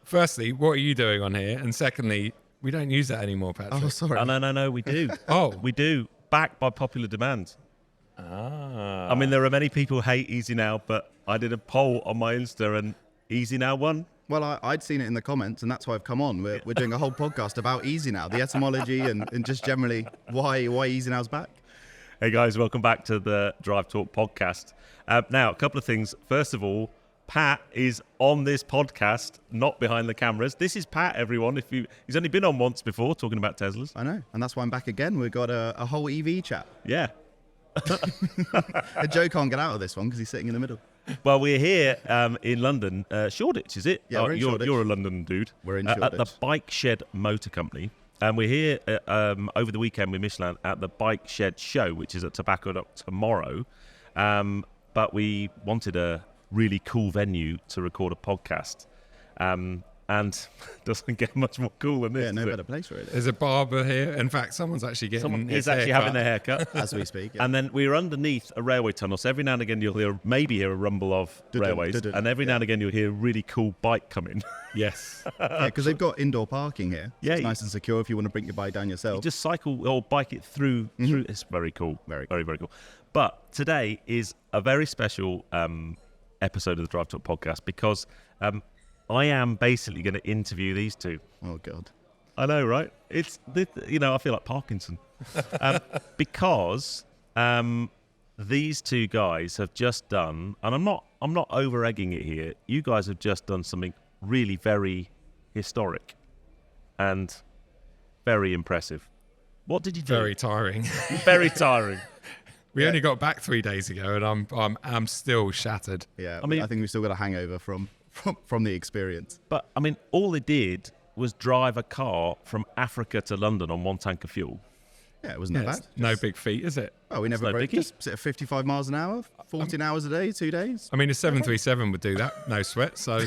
firstly, what are you doing on here? And secondly, we don't use that anymore, Patrick. Oh, sorry. No, we do. We do. Backed by popular demand. I mean, there are many people who hate Easy Now, but I did a poll on my Insta and Easy Now won. Well, I'd seen it in the comments, and that's why I've come on. We're doing a whole podcast about Easy Now, the etymology, and just generally why Easy Now's back. Hey guys, welcome back to the Drive Talk podcast. Now, a couple of things. First of all, Pat is on this podcast, not behind the cameras. This is Pat, everyone. He's only been on once before talking about Teslas. I know, and that's why I'm back again. We've got a whole EV chat. Yeah. Joe can't get out of this one because he's sitting in the middle. Well, we're here in London, Shoreditch, is it? Yeah, we're in Shoreditch. You're a London dude. We're in At the Shoreditch. Bike Shed Motor Company. And we're here over the weekend with Michelin at the Bike Shed Show, which is at Tobacco Dock tomorrow. But we wanted a really cool venue to record a podcast. And doesn't get much more cool than this. Yeah, no better place really. There's a barber here. In fact, someone's actually getting his actually haircut. having a haircut. As we speak. Yeah. And then we're underneath a railway tunnel, so every now and again you'll hear a rumble of railways, and every now and again you'll hear a really cool bike coming. Yes. Because they've got indoor parking here. So Yeah, it's nice and secure if you want to bring your bike down yourself. You just cycle or bike it through. It's very cool. Very cool. But today is a very special episode of the Drive Talk podcast because I am basically going to interview these two. Oh, God. I know, right? I feel like Parkinson. Because these two guys have just done, and I'm not over-egging it here, you guys have just done something really very historic and very impressive. What did you do? Very tiring. Very tiring. We only got back 3 days ago, and I'm still shattered. Yeah, I mean- I think we've still got a hangover from the experience. But, I mean, all they did was drive a car from Africa to London on one tank of fuel. Yeah, it wasn't that It's bad. no big feat, is it? Oh, we never no broke. biggie. Just sit at 55 miles an hour, 14 hours a day, 2 days. I mean, a 737 would do that, no sweat. So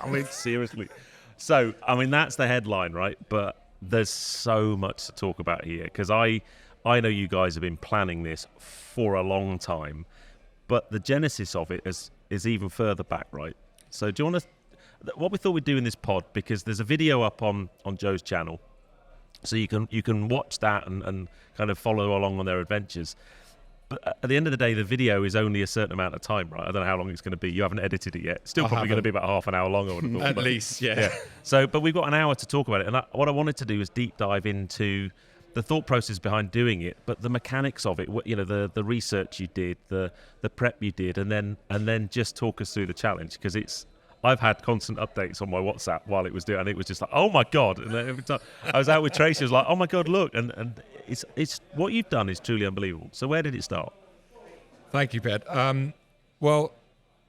I mean, seriously. So, I mean, that's the headline, right? But there's so much to talk about here because I know you guys have been planning this for a long time, but the genesis of it is even further back, right? So do you want to... What we thought we'd do in this pod, because there's a video up on Joe's channel, so you can watch that and kind of follow along on their adventures. But at the end of the day, the video is only a certain amount of time, right? I don't know how long it's going to be. You haven't edited it yet. Still probably going to be about half an hour long, I would have thought. at least, yeah. So, but we've got an hour to talk about it. And what I wanted to do is deep dive into the thought process behind doing it, but the mechanics of it, the research you did, the prep you did, and then just talk us through the challenge, because I've had constant updates on my WhatsApp while it was doing, and it was just like, oh my God. And then every time I was out with Tracy, I was like, oh my God, look. And it's what you've done is truly unbelievable. So where did it start? Thank you, Ped. Well,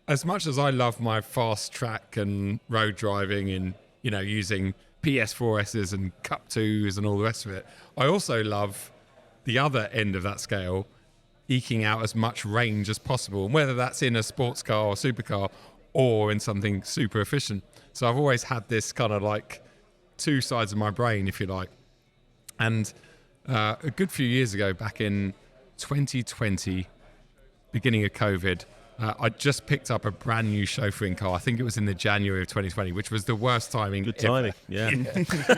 as much as I love my fast track and road driving and, using PS4Ss and Cup 2s and all the rest of it, I also love the other end of that scale, eking out as much range as possible, and whether that's in a sports car or supercar or in something super efficient. So I've always had this kind of like two sides of my brain, if you like. And a good few years ago, back in 2020, beginning of COVID, I just picked up a brand new chauffeuring car. I think it was in the January of 2020, which was the worst timing. Good ever. timing,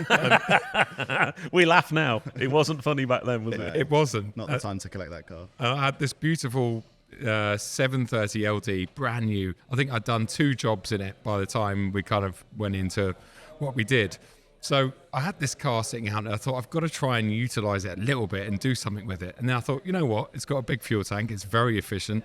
yeah. We laugh now. It wasn't funny back then, was it? It wasn't. Not the time to collect that car. I had this beautiful 730 LD, brand new. I think I'd done 2 jobs in it by the time we kind of went into what we did. So I had this car sitting out, and I thought, I've got to try and utilize it a little bit and do something with it. And then I thought, you know what? It's got a big fuel tank. It's very efficient.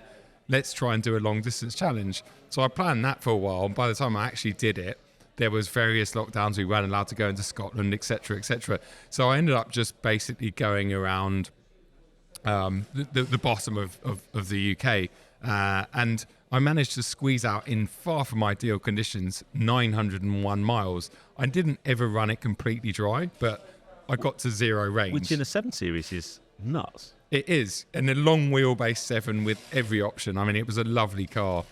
Let's try and do a long distance challenge. So I planned that for a while. And by the time I actually did it, there was various lockdowns. We weren't allowed to go into Scotland, etc., etc. So I ended up just basically going around the bottom of the UK. And I managed to squeeze out, in far from ideal conditions, 901 miles. I didn't ever run it completely dry, but I got to 0 range. Which in a 7 Series is nuts. It is. And a long wheelbase 7 with every option. I mean, it was a lovely car.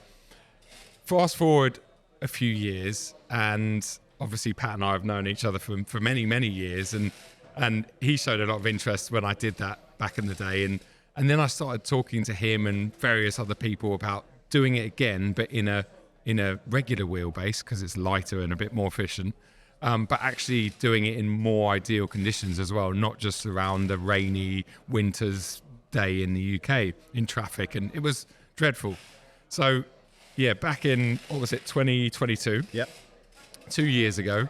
Fast forward a few years, and obviously Pat and I have known each other for many, many years. And he showed a lot of interest when I did that back in the day. And then I started talking to him and various other people about doing it again, but in a in a regular wheelbase because it's lighter and a bit more efficient, but actually doing it in more ideal conditions as well, not just around a rainy winter's day in the UK in traffic. And it was dreadful. So, yeah, back in, 2022? Yep. 2 years ago,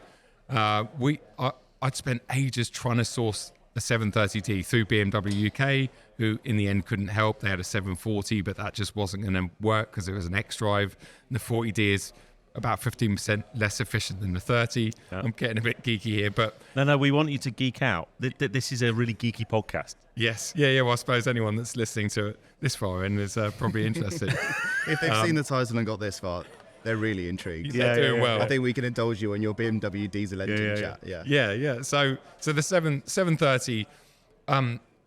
I'd spent ages trying to source a 730D through BMW UK, who in the end couldn't help. They had a 740, but that just wasn't going to work because it was an X-Drive. And the 40D is about 15% less efficient than the 30. Yeah. I'm getting a bit geeky here, but... No, we want you to geek out. This is a really geeky podcast. Yes. Yeah, well, I suppose anyone that's listening to it this far in is probably interested. If they've seen the title and got this far, they're really intrigued. Yeah, they're doing well. I think we can indulge you on your BMW diesel engine chat. Yeah. So the 730,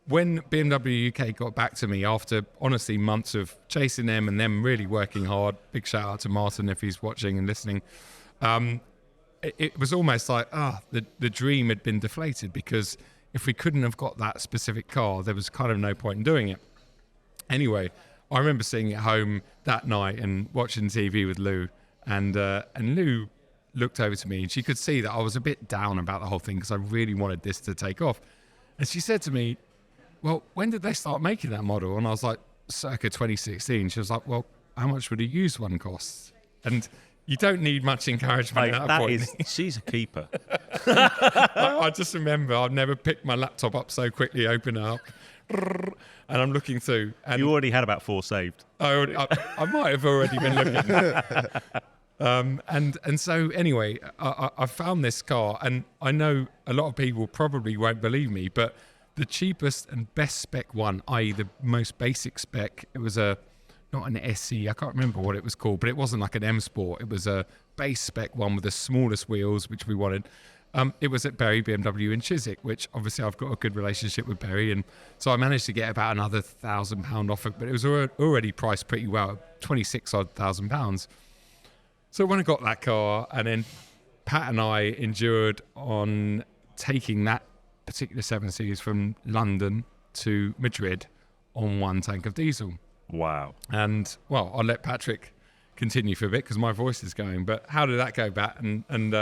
when BMW UK got back to me after, honestly, months of chasing them and them really working hard, big shout out to Martin if he's watching and listening, it was almost like, the dream had been deflated, because if we couldn't have got that specific car, there was kind of no point in doing it. Anyway, I remember sitting at home that night and watching TV with Lou, and Lou looked over to me and she could see that I was a bit down about the whole thing because I really wanted this to take off. And she said to me, well, when did they start making that model? And I was like, circa 2016. She was like, well, how much would a used one cost? And you don't need much encouragement at that point. She's a keeper. I just remember I've never picked my laptop up so quickly, open it up, and I'm looking through. And you already had about 4 saved. I might have already been looking. And so anyway, I found this car, and I know a lot of people probably won't believe me, but the cheapest and best spec one, i.e. the most basic spec, it was not an SE, I can't remember what it was called, but it wasn't like an M Sport. It was a base spec one with the smallest wheels, which we wanted. It was at Bury BMW in Chiswick, which obviously I've got a good relationship with Bury, and so I managed to get about another £1,000 off it, but it was already priced pretty well, £26,000. So when I got that car, and then Pat and I endured on taking that particular 7 Series from London to Madrid on one tank of diesel. Wow. And well, I'll let Patrick continue for a bit because my voice is going, but how did that go back, and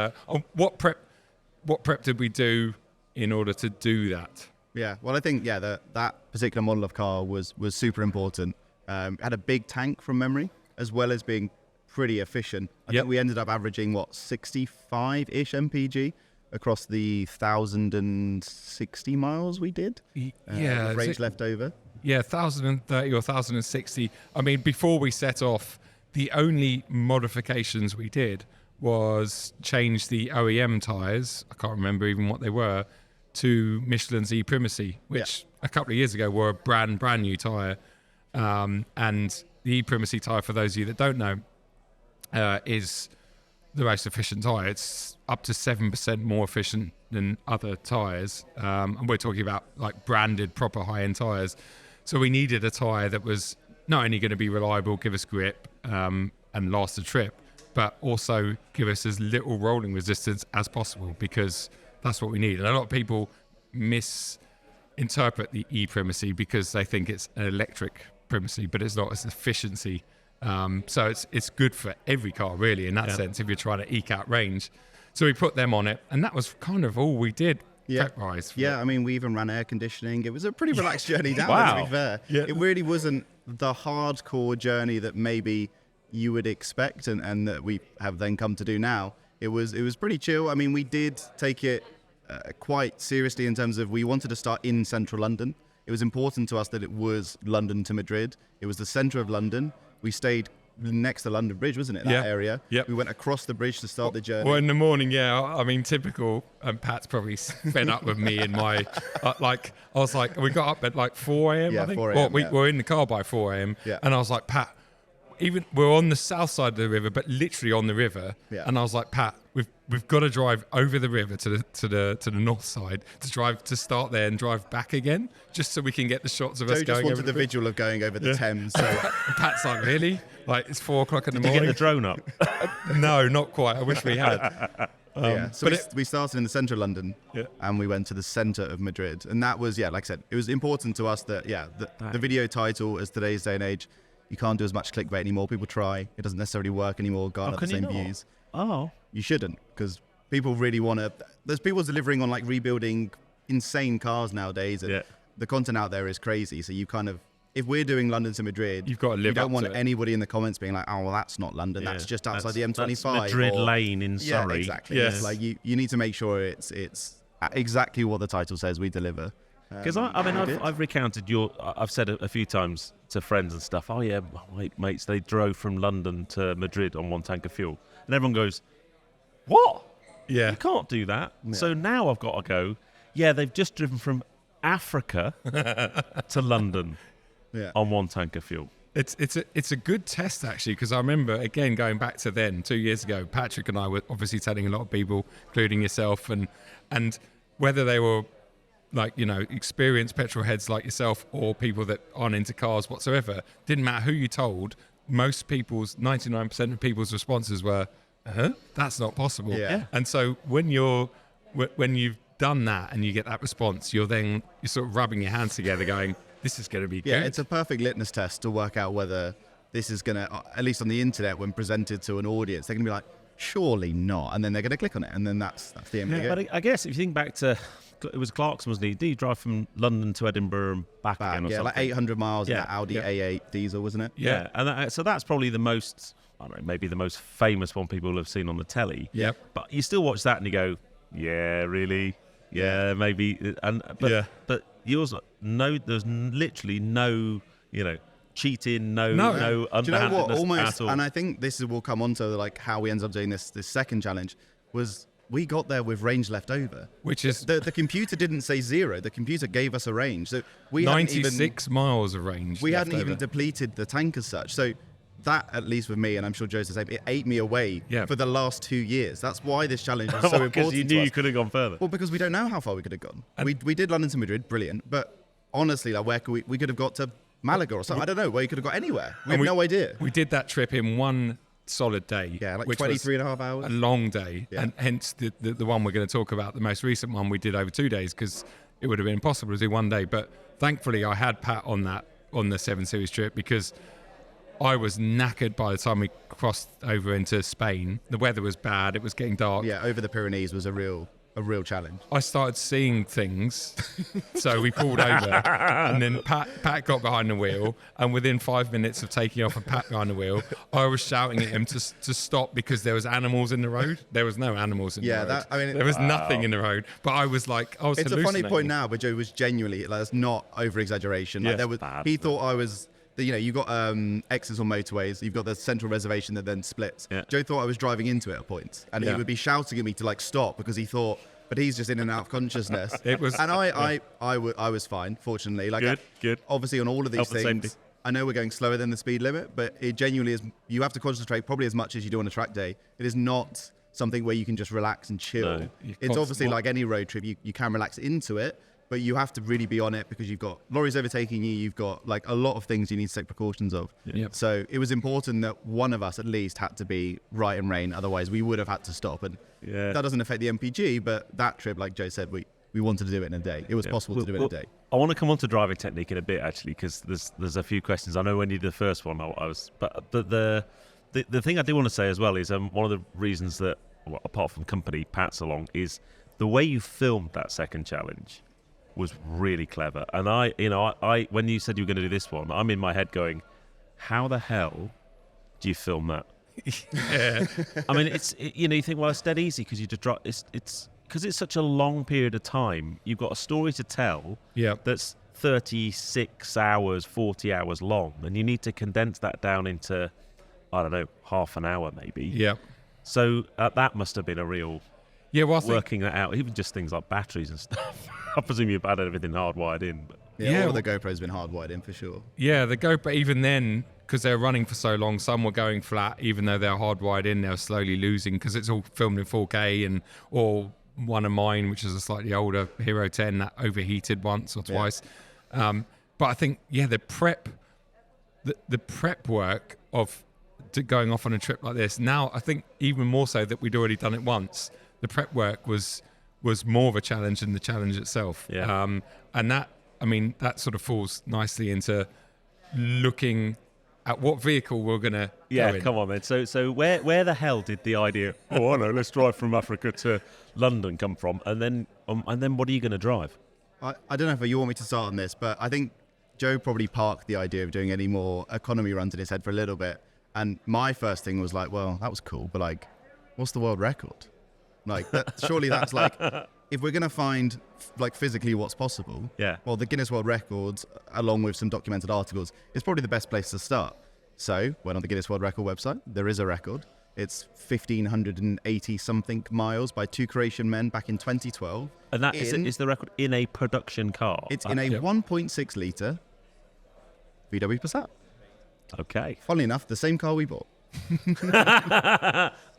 what prep did we do in order to do that? Yeah, well, I think that particular model of car was super important. Had a big tank from memory, as well as being pretty efficient. I think we ended up averaging 65-ish mpg across the 1,060 miles we did. Yeah, range left over. Yeah, 1,030 or 1,060. I mean, before we set off, the only modifications we did was change the OEM tyres, I can't remember even what they were, to Michelin's e-primacy, which a couple of years ago were a brand new tyre. And the e-primacy tyre, for those of you that don't know, is the most efficient tyre. It's up to 7% more efficient than other tyres. And we're talking about like branded, proper high-end tyres. So we needed a tyre that was not only going to be reliable, give us grip, and last the trip, but also give us as little rolling resistance as possible, because that's what we need. And a lot of people misinterpret the e-primacy because they think it's an electric primacy, but it's not. It's efficiency. So it's good for every car, really, in that sense, if you're trying to eke out range. So we put them on it, and that was kind of all we did. Prep-wise. Yeah, I mean, we even ran air conditioning. It was a pretty relaxed journey down, to be fair. Yeah. It really wasn't the hardcore journey that maybe you would expect and that we have then come to do now. It was pretty chill. I mean, we did take it quite seriously in terms of we wanted to start in central London. It was important to us that it was London to Madrid. It was the centre of London. We stayed next to London Bridge, wasn't it, that area? Yep. We went across the bridge to start the journey. Well, in the morning, I mean, typical, and Pat's probably fed up with me in my, I was like, we got up at like 4 a.m., I think. 4 a.m., we were in the car by 4 a.m., and I was like, Pat, even we're on the south side of the river, but literally on the river, and I was like, Pat, we've got to drive over the river to the north side to start there and drive back again, just so we can get the shots of us Joe going just wanted over the visual of going over the Thames. So. And Pat's like, really? Like, it's 4 o'clock in the Did you morning. get the drone up? No, not quite. I wish we had. So we started in the centre of London, and we went to the centre of Madrid, and that was like I said, it was important to us that the video title, as today's day and age, You can't do as much clickbait anymore. People try. It doesn't necessarily work anymore. Garner the can you same not? views. Oh. You shouldn't, because people really want to. There's people delivering on like rebuilding insane cars nowadays, and the content out there is crazy. So you kind of, if we're doing London to Madrid, You've got to live you don't up want to it. anybody in the comments being like, oh, well, that's not London. That's just outside the M25. That's Madrid Lane in Yeah, Surrey. exactly. Yes. It's like you need to make sure it's exactly what the title says we deliver. Because I've recounted I've said a few times to friends and stuff. Oh yeah, my mates, they drove from London to Madrid on one tank of fuel, and everyone goes, "What? Yeah. You can't do that." Yeah. So now I've got to go. Yeah, they've just driven from Africa to London on one tank of fuel. It's a good test actually, because I remember again going back to then 2 years ago, Patrick and I were obviously telling a lot of people, including yourself, and whether they were like, you know, experienced petrol heads like yourself or people that aren't into cars whatsoever, didn't matter who you told. Most people's 99% of people's responses were, that's not possible. Yeah. And so when you've done that and you get that response, you're sort of rubbing your hands together going, this is going to be good. Yeah, it's a perfect litmus test to work out whether this is going to, at least on the internet, when presented to an audience, they're going to be like, surely not. And then they're going to click on it. And then that's the end of it. But I guess if you think back to, it was Clarkson, wasn't he? Did he drive from London to Edinburgh and back again or something? Like 800 miles in that Audi A8 diesel, wasn't it? Yeah. And so that's probably the most, I don't know, maybe the most famous one people have seen on the telly. Yep. But you still watch that and you go, yeah, really? Yeah, maybe. But yours, there's literally no, cheating, no underhandedness. Do you know what? Almost, at all. and I think this will come on to like how we ended up doing this second challenge, was we got there with range left over. Which is the computer didn't say 0. The computer gave us a range. So we 96 miles of range. We left hadn't even over. depleted the tank as such. So that, at least with me, and I'm sure Joe's the same, it ate me away for the last 2 years. That's why this challenge was so important. Because you knew to us. you could have gone further. Well, because we don't know how far we could have gone. We did London to Madrid, brilliant. But honestly, like, where could we could have got to Malaga or something. I don't know where you could have got anywhere. We have no idea. We did that trip in one solid day. Yeah, like which 23 was and a half hours. A long day. Yeah. And hence the one we're going to talk about, the most recent one we did over 2 days, because it would have been impossible to do one day. But thankfully I had Pat on the 7 Series trip, because I was knackered by the time we crossed over into Spain. The weather was bad. It was getting dark. Yeah, over the Pyrenees was a real challenge. I started seeing things, so we pulled over, and then Pat got behind the wheel, and within 5 minutes of taking off and Pat behind the wheel, I was shouting at him to stop, because there was animals in the road. There was no animals in the road. There was nothing in the road. But I was It's a funny point now, but Joe was genuinely, like, that's not over exaggeration. Like, he thought I was. You got exits on motorways. You've got the central reservation that then splits. Yeah. Joe thought I was driving into it at points, and he would be shouting at me to stop, because he thought, but he's just in and out of consciousness. It was, and I was fine, fortunately. Like, good. Obviously, on all of these things, I know we're going slower than the speed limit, but it genuinely is. You have to concentrate probably as much as you do on a track day. It is not something where you can just relax and chill. No, it's obviously like any road trip. You can relax into it, but you have to really be on it, because you've got lorries overtaking you. You've got like a lot of things you need to take precautions of. Yep. So it was important that one of us at least had to be right in rain. Otherwise, we would have had to stop. And that doesn't affect the MPG, but that trip, like Joe said, we wanted to do it in a day. It was possible to do it in a day. I want to come on to driving technique in a bit, actually, because there's a few questions. I know when you did the first one, but the thing I do want to say as well is one of the reasons that, well, apart from company, Pat's along, is the way you filmed that second challenge was really clever. And I when you said you were going to do this one, I'm in my head going, how the hell do you film that? Yeah. I mean, you think, well, it's dead easy, because you just drop. It's because it's such a long period of time. You've got a story to tell. Yeah. That's 36 hours, 40 hours long, and you need to condense that down into, I don't know, half an hour maybe. Yeah. So that must have been a real. Yeah, well, working that out, even just things like batteries and stuff. I presume you've had everything hardwired in. But. All of the GoPro's been hardwired in for sure. Yeah, the GoPro, even then, because they're running for so long, some were going flat, even though they're hardwired in, they're slowly losing, because it's all filmed in 4K, or one of mine, which is a slightly older Hero 10, that overheated once or twice. But I think, the prep work of going off on a trip like this, now I think even more so that we'd already done it once, the prep work was more of a challenge than the challenge itself. Yeah. And that sort of falls nicely into looking at what vehicle we're going to Yeah, go in. come on then. So where the hell did the idea? Oh, I know. Let's drive from Africa to London come from, and then what are you going to drive? I don't know if you want me to start on this, but I think Joe probably parked the idea of doing any more economy runs in his head for a little bit. And my first thing was like, well, that was cool, but like, what's the world record? Like, surely that's like, if we're going to find like physically what's possible, well, the Guinness World Records, along with some documented articles, is probably the best place to start. So went on the Guinness World Record website. There is a record. It's 1,580 something miles by two Croatian men back in 2012. And that is the record in a production car. It's in a 1.6 litre VW Passat. Okay. Funnily enough, the same car we bought.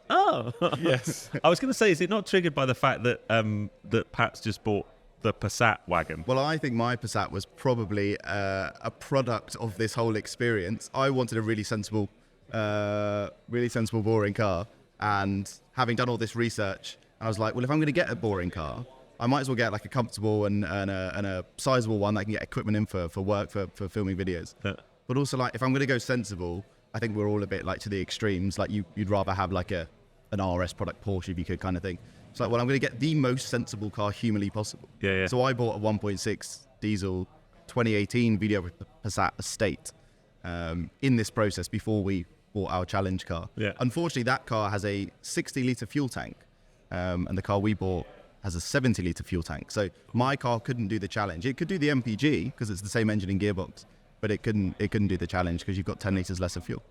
Oh, Yes. I was going to say, is it not triggered by the fact that that Pat's just bought the Passat wagon? Well, I think my Passat was probably a product of this whole experience. I wanted a really sensible, boring car. And having done all this research, I was like, well, if I'm going to get a boring car, I might as well get like a comfortable and a sizable one that I can get equipment in for work, for filming videos. Yeah. But also, like, if I'm going to go sensible, I think we're all a bit like to the extremes. Like you'd rather have like an RS product Porsche if you could, kind of thing. It's like, well, I'm going to get the most sensible car humanly possible. Yeah. So I bought a 1.6 diesel 2018 VW Passat Estate in this process before we bought our challenge car. Yeah. Unfortunately, that car has a 60-litre fuel tank, and the car we bought has a 70-litre fuel tank. So my car couldn't do the challenge. It could do the MPG because it's the same engine and gearbox, but it couldn't do the challenge because you've got 10 litres less of fuel.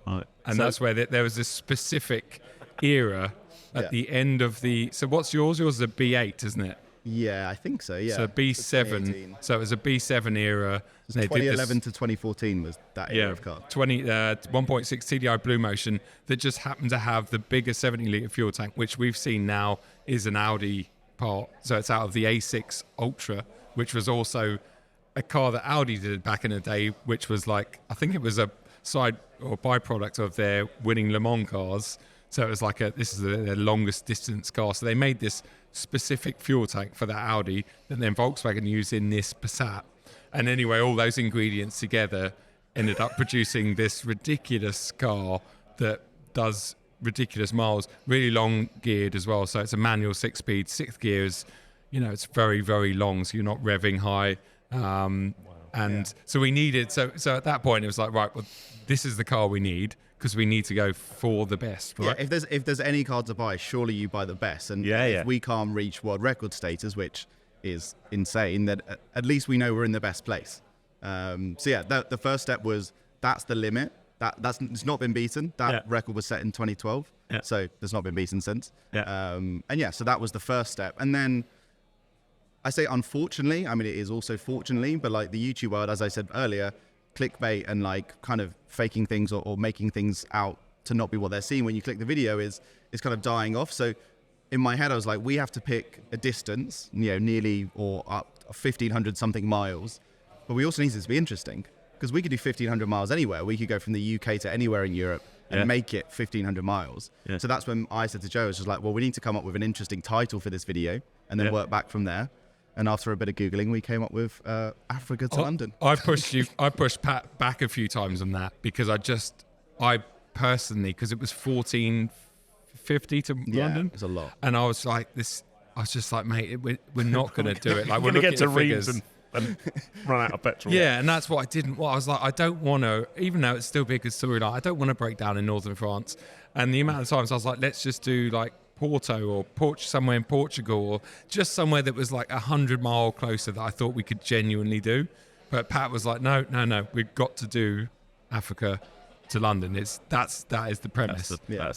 Right. And that's where there was this specific era at the end of the... So what's yours? Yours is a B8, isn't it? Yeah, I think so, yeah. So B7. 2018. So it was a B7 era. They did 2011 to 2014 was that era of car. 1.6 TDI Blue Motion that just happened to have the bigger 70-litre fuel tank, which we've seen now is an Audi part. So it's out of the A6 Ultra, which was also a car that Audi did back in the day, which was like, I think it was a side or byproduct of their winning Le Mans cars. So it was like this is their longest distance car. So they made this specific fuel tank for that Audi that then Volkswagen used in this Passat. And anyway, all those ingredients together ended up producing this ridiculous car that does ridiculous miles, really long geared as well. So it's a manual 6-speed, 6th gears. You know, it's very, very long, so you're not revving high. So we needed, so at that point it was like, right, well, this is the car we need because we need to go for the best, right? Yeah, if there's any car to buy, surely you buy the best. And if we can't reach world record status, which is insane, that at least we know we're in the best place. The first step was that's the limit. It's not been beaten. That record was set in 2012, so it's not been beaten since. So that was the first step. And then I say unfortunately, I mean it is also fortunately, but like the YouTube world, as I said earlier, clickbait and like kind of faking things or making things out to not be what they're seeing when you click the video is kind of dying off. So in my head, I was like, we have to pick a distance, nearly or up 1,500 something miles, but we also need it to be interesting because we could do 1,500 miles anywhere. We could go from the UK to anywhere in Europe and make it 1,500 miles. Yeah. So that's when I said to Joe, I was just like, well, we need to come up with an interesting title for this video and then work back from there. And after a bit of Googling, we came up with Africa to London. I pushed Pat back a few times on that because I personally, because it was 1450 to London. It's a lot. And I was just like, mate, we're not going to do it. Like, we're going to get to Reims and run out of petrol. Yeah, and that's what I didn't want. I was like, I don't want to, even though it's still big as storyline, I don't want to break down in northern France. And the amount of times I was like, let's just do like Porto or somewhere in Portugal or just somewhere that was like 100 mile closer that I thought we could genuinely do. But Pat was like, no, we've got to do Africa to London. That is the premise.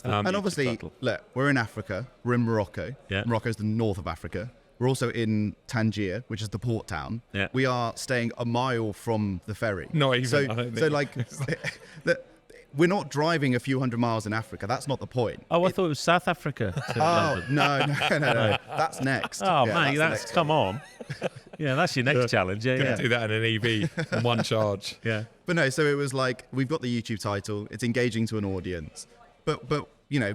And obviously, look, we're in Africa. We're in Morocco. Yeah. Morocco's the north of Africa. We're also in Tangier, which is the port town. Yeah. We are staying a mile from the ferry. Not even. So like, we're not driving a few hundred miles in Africa. That's not the point. Oh, I thought it was South Africa. No. That's next. Oh, man, that's come on. Yeah, that's your next challenge. Yeah, Gonna do that in an EV on one charge. Yeah. But no, so it was like, we've got the YouTube title. It's engaging to an audience. But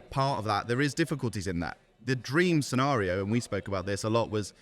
part of that, there is difficulties in that. The dream scenario, and we spoke about this a lot, was,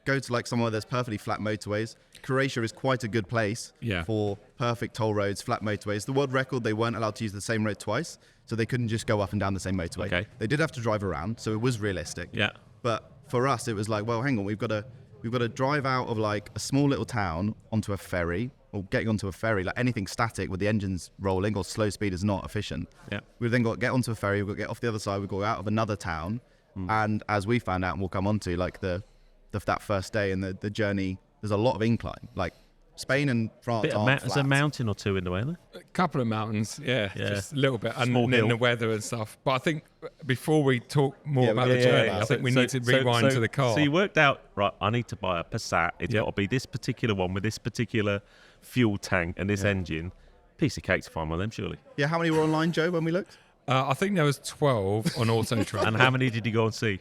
go to like somewhere there's perfectly flat motorways. Croatia is quite a good place for perfect toll roads, flat motorways. The world record, they weren't allowed to use the same road twice, so they couldn't just go up and down the same motorway. Okay. They did have to drive around, so it was realistic. Yeah. But for us, it was like, well, hang on, we've got to drive out of like a small little town onto a ferry, or getting onto a ferry, like anything static with the engines rolling or slow speed is not efficient. Yeah. We've then got to get onto a ferry, we've got to get off the other side, we've got to go out of another town. And as we found out, and we'll come on to, like that first day and the journey, there's a lot of incline. Like Spain and France There's a mountain or two in the way, isn't there? A couple of mountains, just a little bit, and Small then hill. the weather and stuff. But I think before we talk more about we the gotta talk journey, about I think it. we need to rewind to the car. So you worked out, right, I need to buy a Passat. It's got to be this particular one with this particular fuel tank and this engine. Piece of cake to find one of them, surely. Yeah, how many were online, Joe, when we looked? I think there was 12 on Auto Track. And how many did you go and see?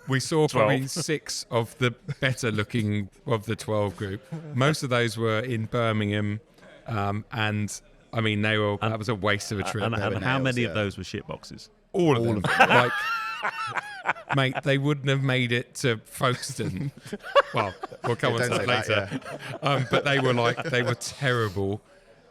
We saw probably 12. 6 of the better looking of the 12 group. Most of those were in Birmingham, and I mean that was a waste of a trip. And were how nails, many yeah. of those were shit boxes? All of them. Like, mate, they wouldn't have made it to Folkestone. Well, we'll come on to Don't that say later. that, But they were terrible.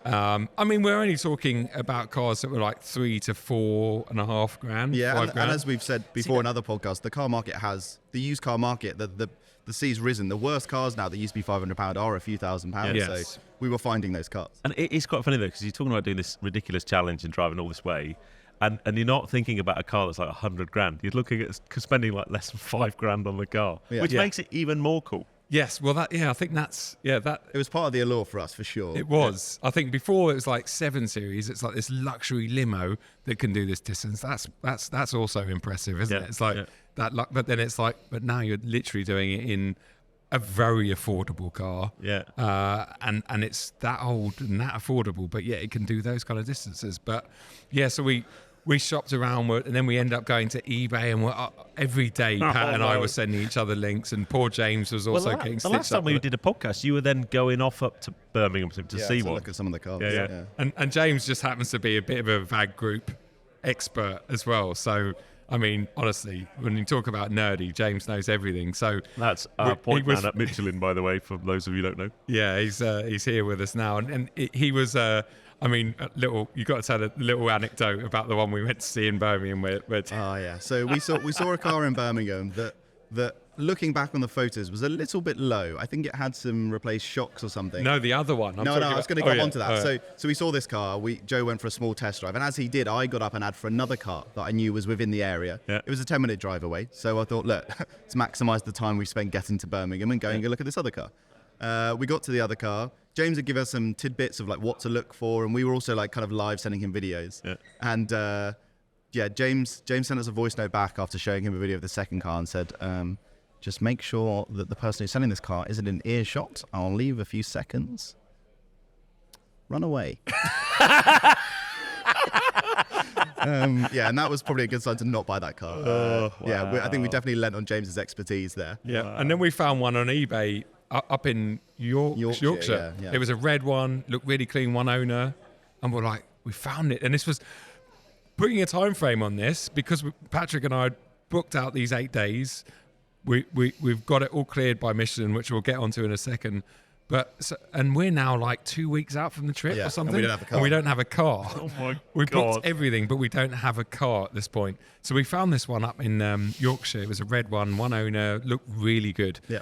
I mean, we're only talking about cars that were like $3,000 to $4,500, Yeah, $5,000. and as we've said before in other podcasts, the used car market, the sea's risen. The worst cars now that used to be £500 are a few £1,000s. Yes. So we were finding those cars. And it's quite funny though, because you're talking about doing this ridiculous challenge and driving all this way, and you're not thinking about a car that's like $100,000. You're looking at spending like less than $5,000 on the car, which makes it even more cool. Yes, well, I think that It was part of the allure for us, for sure. it was. I think before it was like 7 Series. It's like this luxury limo that can do this distance. That's also impressive, isn't Yeah, it? It's like that. But then it's like, but now you're literally doing it in a very affordable car. Yeah. And it's that old and that affordable, but yeah, it can do those kind of distances. But yeah, so we shopped around, and then we ended up going to eBay, and every day Pat and I were sending each other links, and poor James was also getting the stitched last time up we with it. did a podcast, you were then going off up to Birmingham to see one. Look at some of the cars. Yeah. And James just happens to be a bit of a VAG group expert as well. So, I mean, honestly, when you talk about nerdy, James knows everything. So That's our point was- man at Michelin, by the way, for those of you who don't know. yeah, he's here with us now, and he was. I mean, you got to tell a little anecdote about the one we went to see in Birmingham. Where Oh yeah. So we saw a car in Birmingham that looking back on the photos was a little bit low. I think it had some replaced shocks or something. no, the other one. No, I was going to come on to that. Oh, yeah. So we saw this car. Joe went for a small test drive, and as he did, I got up and had for another car that I knew was within the area. Yeah. It was a 10-minute drive away, so I thought, look, let's maximise the time we spent getting to Birmingham and going and look at this other car. We got to the other car. James had given us some tidbits of like what to look for, and we were also like kind of live sending him videos. Yeah. And James sent us a voice note back after showing him a video of the second car and said, just make sure that the person who's selling this car isn't in earshot. I'll leave a few seconds. Run away. And that was probably a good sign to not buy that car. I think we definitely lent on James's expertise there. Yeah, and then we found one on eBay up in Yorkshire. Yeah. It was a red one, looked really clean, one owner, and we're like, we found it. And this was putting a time frame on this because Patrick and I had booked out these 8 days. We've got it all cleared by Michelin, which we'll get onto in a second. And we're now like 2 weeks out from the trip Yeah, or something. and we don't have a car. And we don't have a car. Oh my We God. booked everything, but we don't have a car at this point. So we found this one up in Yorkshire. It was a red one owner, looked really good. Yeah.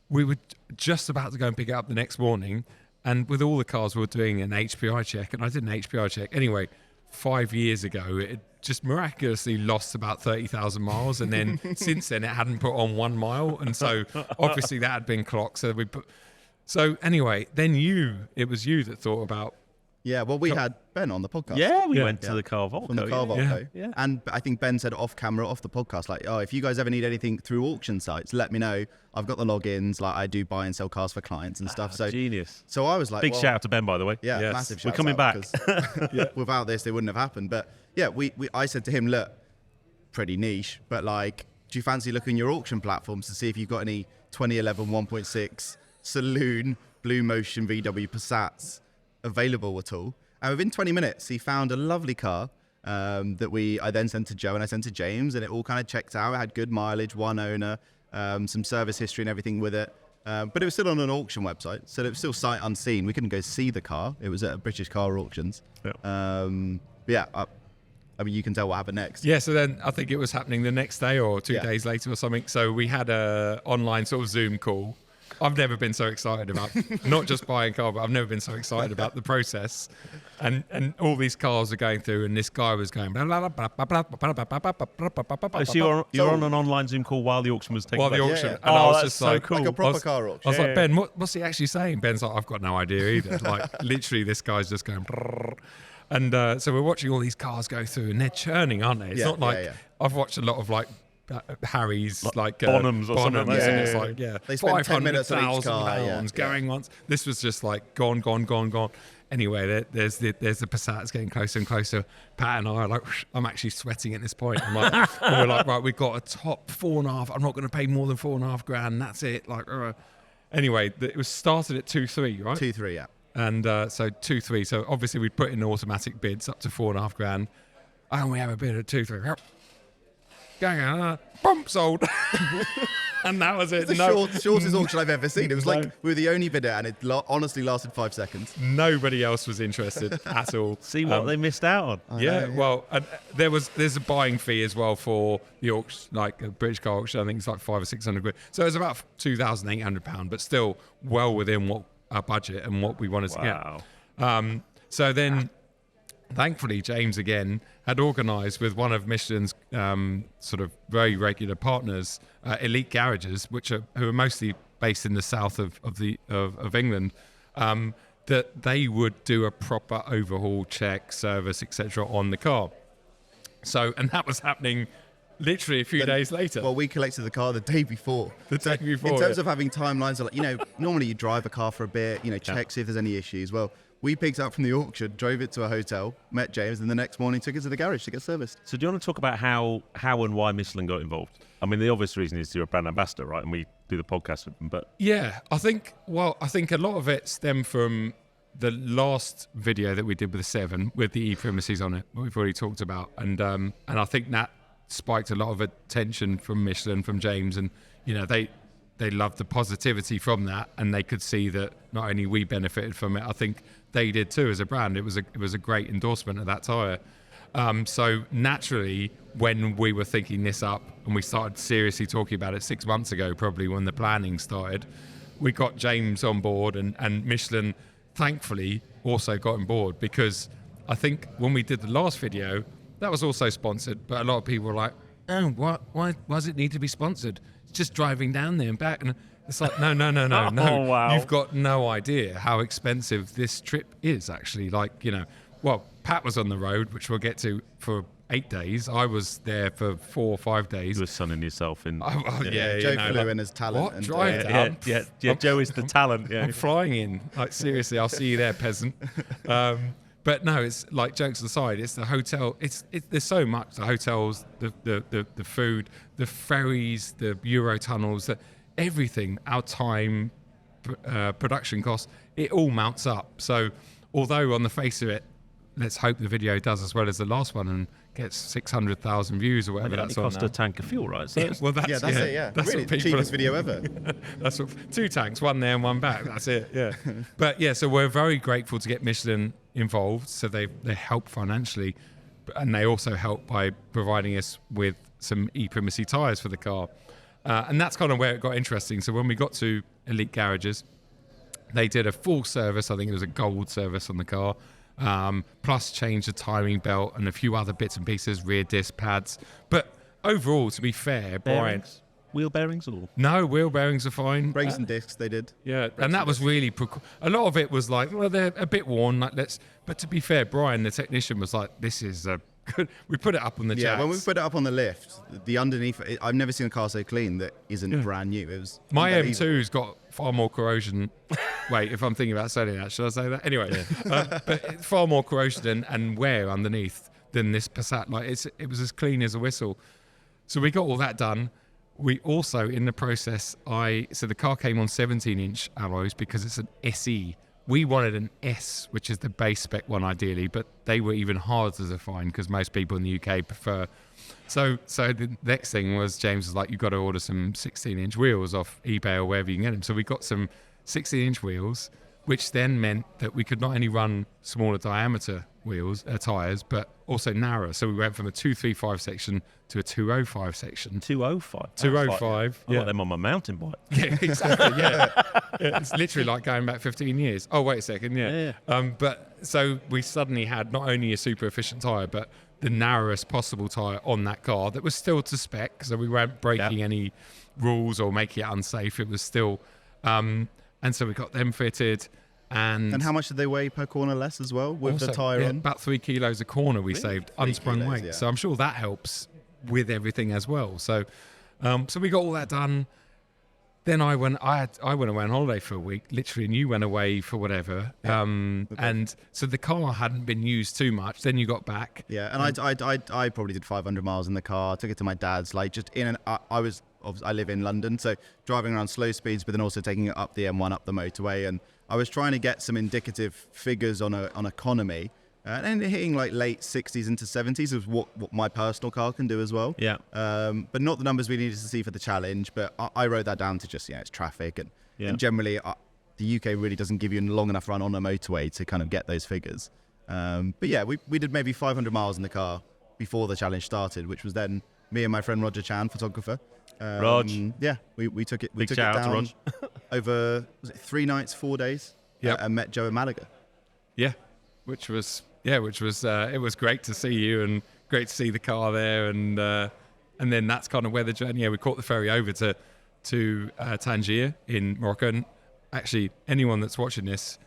We were just about to go and pick it up the next morning, and with all the cars, we were doing an HPI check, and I did an HPI check. Anyway, 5 years ago, it just miraculously lost about 30,000 miles, and then since then, it hadn't put on 1 mile, and so obviously that had been clocked. So anyway, then it was you that thought about. Yeah, well, we had Ben on the podcast. Yeah, we Yeah. went to the Car Volco. From the Car Volco. Yeah. And I think Ben said off camera, off the podcast, like, oh, if you guys ever need anything through auction sites, let me know. I've got the logins. Like, I do buy and sell cars for clients and stuff. So Genius. So I was like, Big well, shout out to Ben, by the way. Yeah, Yes. massive We're shout coming back. Without this, it wouldn't have happened. But yeah, I said to him, look, pretty niche, but like, do you fancy looking at your auction platforms to see if you've got any 2011 1.6 saloon Blue Motion VW Passats available at all? And within 20 minutes, he found a lovely car that I then sent to Joe and I sent to James, and it all kind of checked out. It had good mileage, one owner, some service history and everything with it. But it was still on an auction website, so it was still sight unseen. We couldn't go see the car. It was at British Car Auctions. I mean, you can tell what happened next. Yeah, so then I think it was happening the next day or 2 days later or something. So we had a online sort of Zoom call. I've never been so excited about not just buying a car, but I've never been so excited about the process. And all these cars are going through, and this guy was going. So you're on an online Zoom call while the auction was taking place. While the auction, and I was that's just so like, cool. Like a proper car auction. I was like, Ben, what's he actually saying? Ben's like, I've got no idea either. Like, literally, this guy's just going. And so we're watching all these cars go through, and they're churning, aren't they? It's not like I've watched a lot of like Harry's, like Bonhams or something like and that. it's like They spend 10 minutes on each car, £500,000 going once. This was just like gone. Anyway, there's the Passats getting closer and closer. Pat and I are like, I'm actually sweating at this point. I'm like, and we're like, right, we've got a top 4.5. I'm not going to pay more than $4.5 That's it. Like, anyway, it was started at 2.3, right? 2-3, yeah. And so 2.3. So obviously we put in automatic bids up to $4.5, and we have a bid at 2.3. Going on, bump sold, and that was it. It's the shortest auction I've ever seen. It was like we were the only bidder, and it honestly lasted 5 seconds. Nobody else was interested at all. See what they missed out on. Well, and there's a buying fee as well for the auction, like a British car auction. I think it's like £500 or £600. So it's about £2,800, but still well within what our budget and what we wanted to get. So then, thankfully, James again had organised with one of Michelin's sort of very regular partners, Elite Garages, who are mostly based in the south of England, that they would do a proper overhaul, check, service, etc. on the car. So, and that was happening literally a few days later. Well, we collected the car the day before. In terms of having timelines, like, normally you drive a car for a bit, check, see if there's any issues. Well, we picked it up from the auction, drove it to a hotel, met James, and the next morning took it to the garage to get serviced. So do you want to talk about how and why Michelin got involved? I mean, the obvious reason is you're a brand ambassador, right? And we do the podcast with them, but... Yeah, I think a lot of it stemmed from the last video that we did with the 7, with the e-primacies on it, what we've already talked about. And I think that spiked a lot of attention from Michelin, from James, and, they loved the positivity from that, and they could see that not only we benefited from it, I think they did too as a brand. It was a great endorsement of that tyre. So naturally, when we were thinking this up and we started seriously talking about it 6 months ago, probably when the planning started, we got James on board, and Michelin thankfully also got on board, because I think when we did the last video, that was also sponsored, but a lot of people were like, oh, why does it need to be sponsored? It's just driving down there and back. And it's like, no. Oh, wow. You've got no idea how expensive this trip is, actually. Like, well, Pat was on the road, which we'll get to, for 8 days. I was there for 4 or 5 days. You were sunning yourself in. Joe flew in as talent. What? And, Drive down? Yeah, Joe is the talent. Yeah. I'm flying in. Like, seriously, I'll see you there, peasant. But no, it's like, jokes aside, it's the hotel. There's so much. The hotels, the food, the ferries, the Eurotunnels, everything, our time, production costs, it all mounts up. So although on the face of it, let's hope the video does as well as the last one and gets 600,000 views or whatever. It That's cost a tank of fuel, right? So well, that's it. Yeah, that's really the cheapest video ever. That's 2 tanks, one there and one back. That's it. Yeah. But yeah, so we're very grateful to get Michelin involved. So they help financially, and they also help by providing us with some e-primacy tyres for the car. And that's kind of where it got interesting. So when we got to Elite Garages, they did a full service. I think it was a gold service on the car. Plus change the timing belt and a few other bits and pieces, rear disc pads. But overall, to be fair, Brian... Wheel bearings or? No, wheel bearings are fine. Brakes and discs, they did. Yeah, and that was really... a lot of it was like, well, they're a bit worn. But to be fair, Brian, the technician, was like, this is a good... We put it up on the jacks. Yeah, when we put it up on the lift, the underneath... I've never seen a car so clean that isn't brand new. It was my M2's got far more corrosion. Wait, if I'm thinking about selling that, should I say that? Anyway, but it's far more corrosion and wear underneath than this Passat. Like, it was as clean as a whistle. So we got all that done. We also, in the process, so the car came on 17-inch alloys because it's an SE We wanted an S, which is the base spec one ideally, but they were even harder to find because most people in the UK prefer. So the next thing was James was like, you've got to order some 16-inch wheels off eBay or wherever you can get them. So we got some 16-inch wheels, which then meant that we could not only run smaller diameter wheels, tyres, but also narrower. So we went from a 235 section to a 205 section. 205. 205. I like them on my mountain bike. Yeah, exactly. Yeah. It's literally like going back 15 years. Oh, wait a second. Yeah. But so we suddenly had not only a super efficient tyre, but the narrowest possible tyre on that car that was still to spec. So we weren't breaking any rules or making it unsafe. It was still, and so we got them fitted. And how much did they weigh per corner less as well with also, the tyre on? About 3 kilos a corner we saved, unsprung kilos, weight. yeah. So I'm sure that helps with everything as well. So so we got all that done. Then I went away on holiday for a week, literally, and you went away for whatever. And so the car hadn't been used too much. Then you got back. Yeah, and I probably did 500 miles in the car. Took it to my dad's, like just in and I live in London, so driving around slow speeds, but then also taking it up the M1, up the motorway, and I was trying to get some indicative figures on economy, and hitting like late 60s into 70s is what my personal car can do as well. Yeah. But not the numbers we needed to see for the challenge, but I wrote that down to just, it's traffic, and generally the UK really doesn't give you a long enough run on a motorway to kind of get those figures. But yeah, we did maybe 500 miles in the car before the challenge started, which was then me and my friend Roger Chan, photographer. Rog. Yeah, we took it. Big took it shout out to down Rog. over, was it 3 nights, 4 days? Yep. And met Joe in Malaga. Yeah, which was it was great to see you and great to see the car there, and then that's kind of where the journey. Yeah, we caught the ferry over to Tangier in Morocco. And actually, anyone that's watching this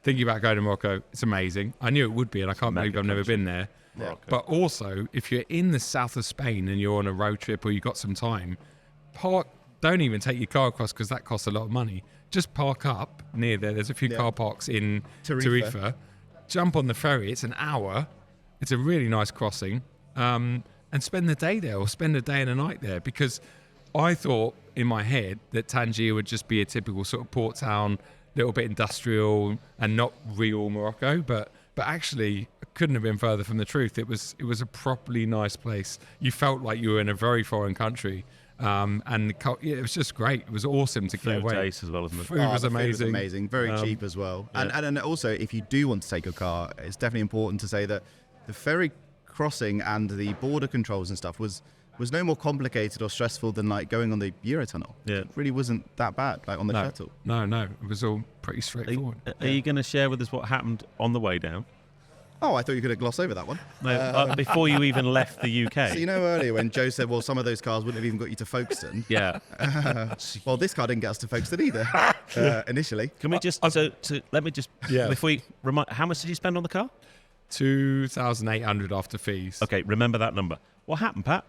thinking about going to Morocco, it's amazing. I knew it would be, and I can't believe I've never been there. Morocco. But also, if you're in the south of Spain and you're on a road trip or you've got some time, don't even take your car across because that costs a lot of money. Just park up near there. There's a few car parks in Tarifa. Jump on the ferry. It's an hour. It's a really nice crossing. And spend the day there or spend a day and a night there, because I thought in my head that Tangier would just be a typical sort of port town, little bit industrial and not real Morocco, but actually couldn't have been further from the truth. It was a properly nice place. You felt like you were in a very foreign country, and it was just great. It was awesome to get away. Taste as well, isn't it? Food was The food was amazing. amazing, very cheap as well. And also, if you do want to take a car, it's definitely important to say that the ferry crossing and the border controls and stuff was no more complicated or stressful than like going on the Eurotunnel. Yeah. It really wasn't that bad, like on the shuttle. No, it was all pretty straightforward. Are you going to share with us what happened on the way down? Oh, I thought you could have glossed over that one. No, before you even left the UK. So you know earlier when Joe said, well, some of those cars wouldn't have even got you to Folkestone. Yeah. Well, this car didn't get us to Folkestone either, initially. Can we just let me just before you remind, how much did you spend on the car? 2,800 after fees. Okay, remember that number. What happened, Pat?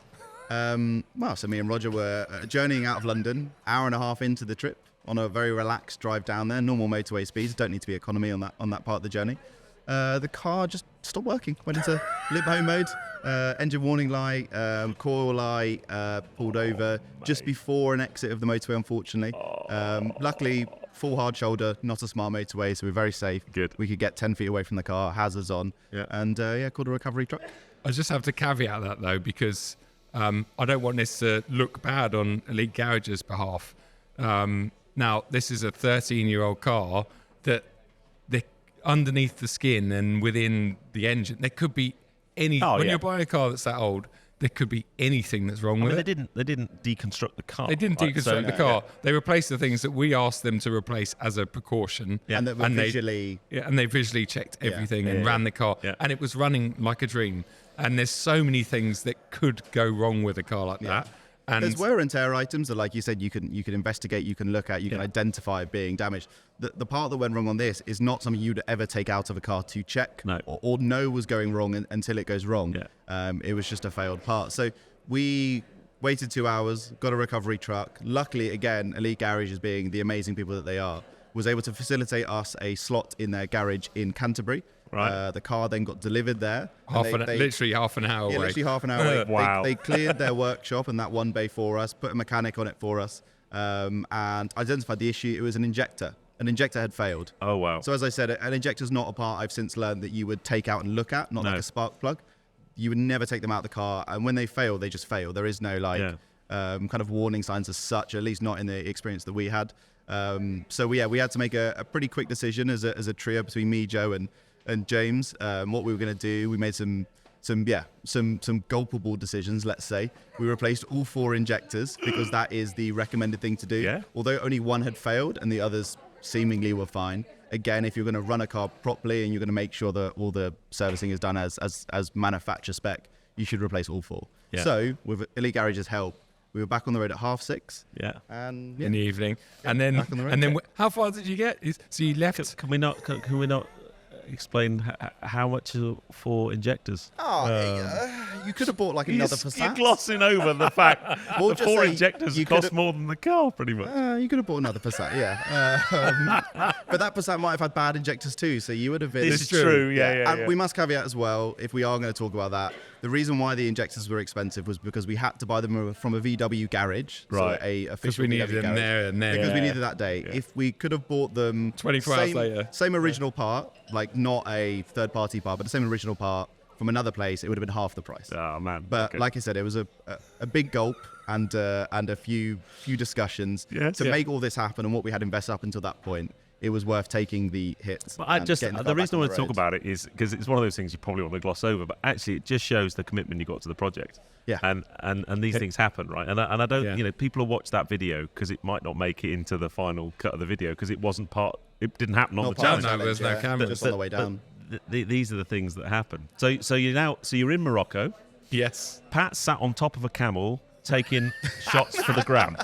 So me and Roger were journeying out of London, hour and a half into the trip on a very relaxed drive down there, normal motorway speeds, don't need to be economy on that part of the journey. The car just stopped working, went into limp home mode, engine warning light, coil light, pulled over just before an exit of the motorway, unfortunately. Luckily, full hard shoulder, not a smart motorway, so we're very safe. Good. We could get 10 feet away from the car, hazards on, and called a recovery truck. I just have to caveat that though, because I don't want this to look bad on Elite Garage's behalf. Now, this is a 13-year-old car that underneath the skin and within the engine, there could be any. When you're buying a car that's that old, there could be anything that's wrong with it. They didn't deconstruct the car. They didn't deconstruct the car. They replaced the things that we asked them to replace as a precaution. And that were visually... and they visually checked everything and ran the car. Yeah. And it was running like a dream. And there's so many things that could go wrong with a car like that. And there's wear and tear items that, like you said, you can investigate, you can look at, you can identify being damaged. The part that went wrong on this is not something you'd ever take out of a car to check or know was going wrong until it goes wrong. It was just a failed part. So we waited 2 hours, got a recovery truck. Luckily, again, Elite Garages, being the amazing people that they are, was able to facilitate us a slot in their garage in Canterbury. Right. The car then got delivered there. Literally half an hour away. Yeah, literally half an hour away. Wow. They cleared their workshop and that one bay for us, put a mechanic on it for us, and identified the issue. It was an injector an injector had failed. Oh, wow. So as I said, an injector's not a part I've since learned that you would take out and look at, not like a spark plug. You would never take them out of the car, and when they fail, they just fail. There is no kind of warning signs as such, at least not in the experience that we had. So we had to make a pretty quick decision as a trio between me, Joe, and James. What we were going to do, we made some gulpable decisions. Let's say we replaced all 4 injectors because that is the recommended thing to do. Yeah. Although only one had failed and the others seemingly were fine. Again, if you're going to run a car properly and you're going to make sure that all the servicing is done as manufacturer spec, you should replace all 4. Yeah. So with Elite Garage's help, we were back on the road at 6:30. Yeah. And in the evening, and then how far did you get? So you left. Can we not explain how much for injectors? You could have bought like another Passat. You're glossing over the fact the 4 injectors cost more than the car, pretty much. You could have bought another Passat, yeah. But that Passat might have had bad injectors too, so you would have been... This is true, yeah. And we must caveat as well, if we are going to talk about that, the reason why the injectors were expensive was because we had to buy them from a VW garage, right? So a official we needed VW them garage, there and then. because we needed that day. Yeah. If we could have bought them 24 hours later, same original part, like not a third-party part, but the same original part from another place, it would have been half the price. Oh man! But like I said, it was a big gulp and a few discussions to make all this happen. And what we had invested up until that point, it was worth taking the hits. But the reason I want to talk about it is because it's one of those things you probably want to gloss over, but actually it just shows the commitment you got to the project. Yeah. And these things happen, right? And I don't, people will watch that video because it might not make it into the final cut of the video because it it didn't happen on the challenge. No, there's no camera. Just on the way down. These are the things that happen. So you're in Morocco. Yes. Pat sat on top of a camel taking shots for the gram.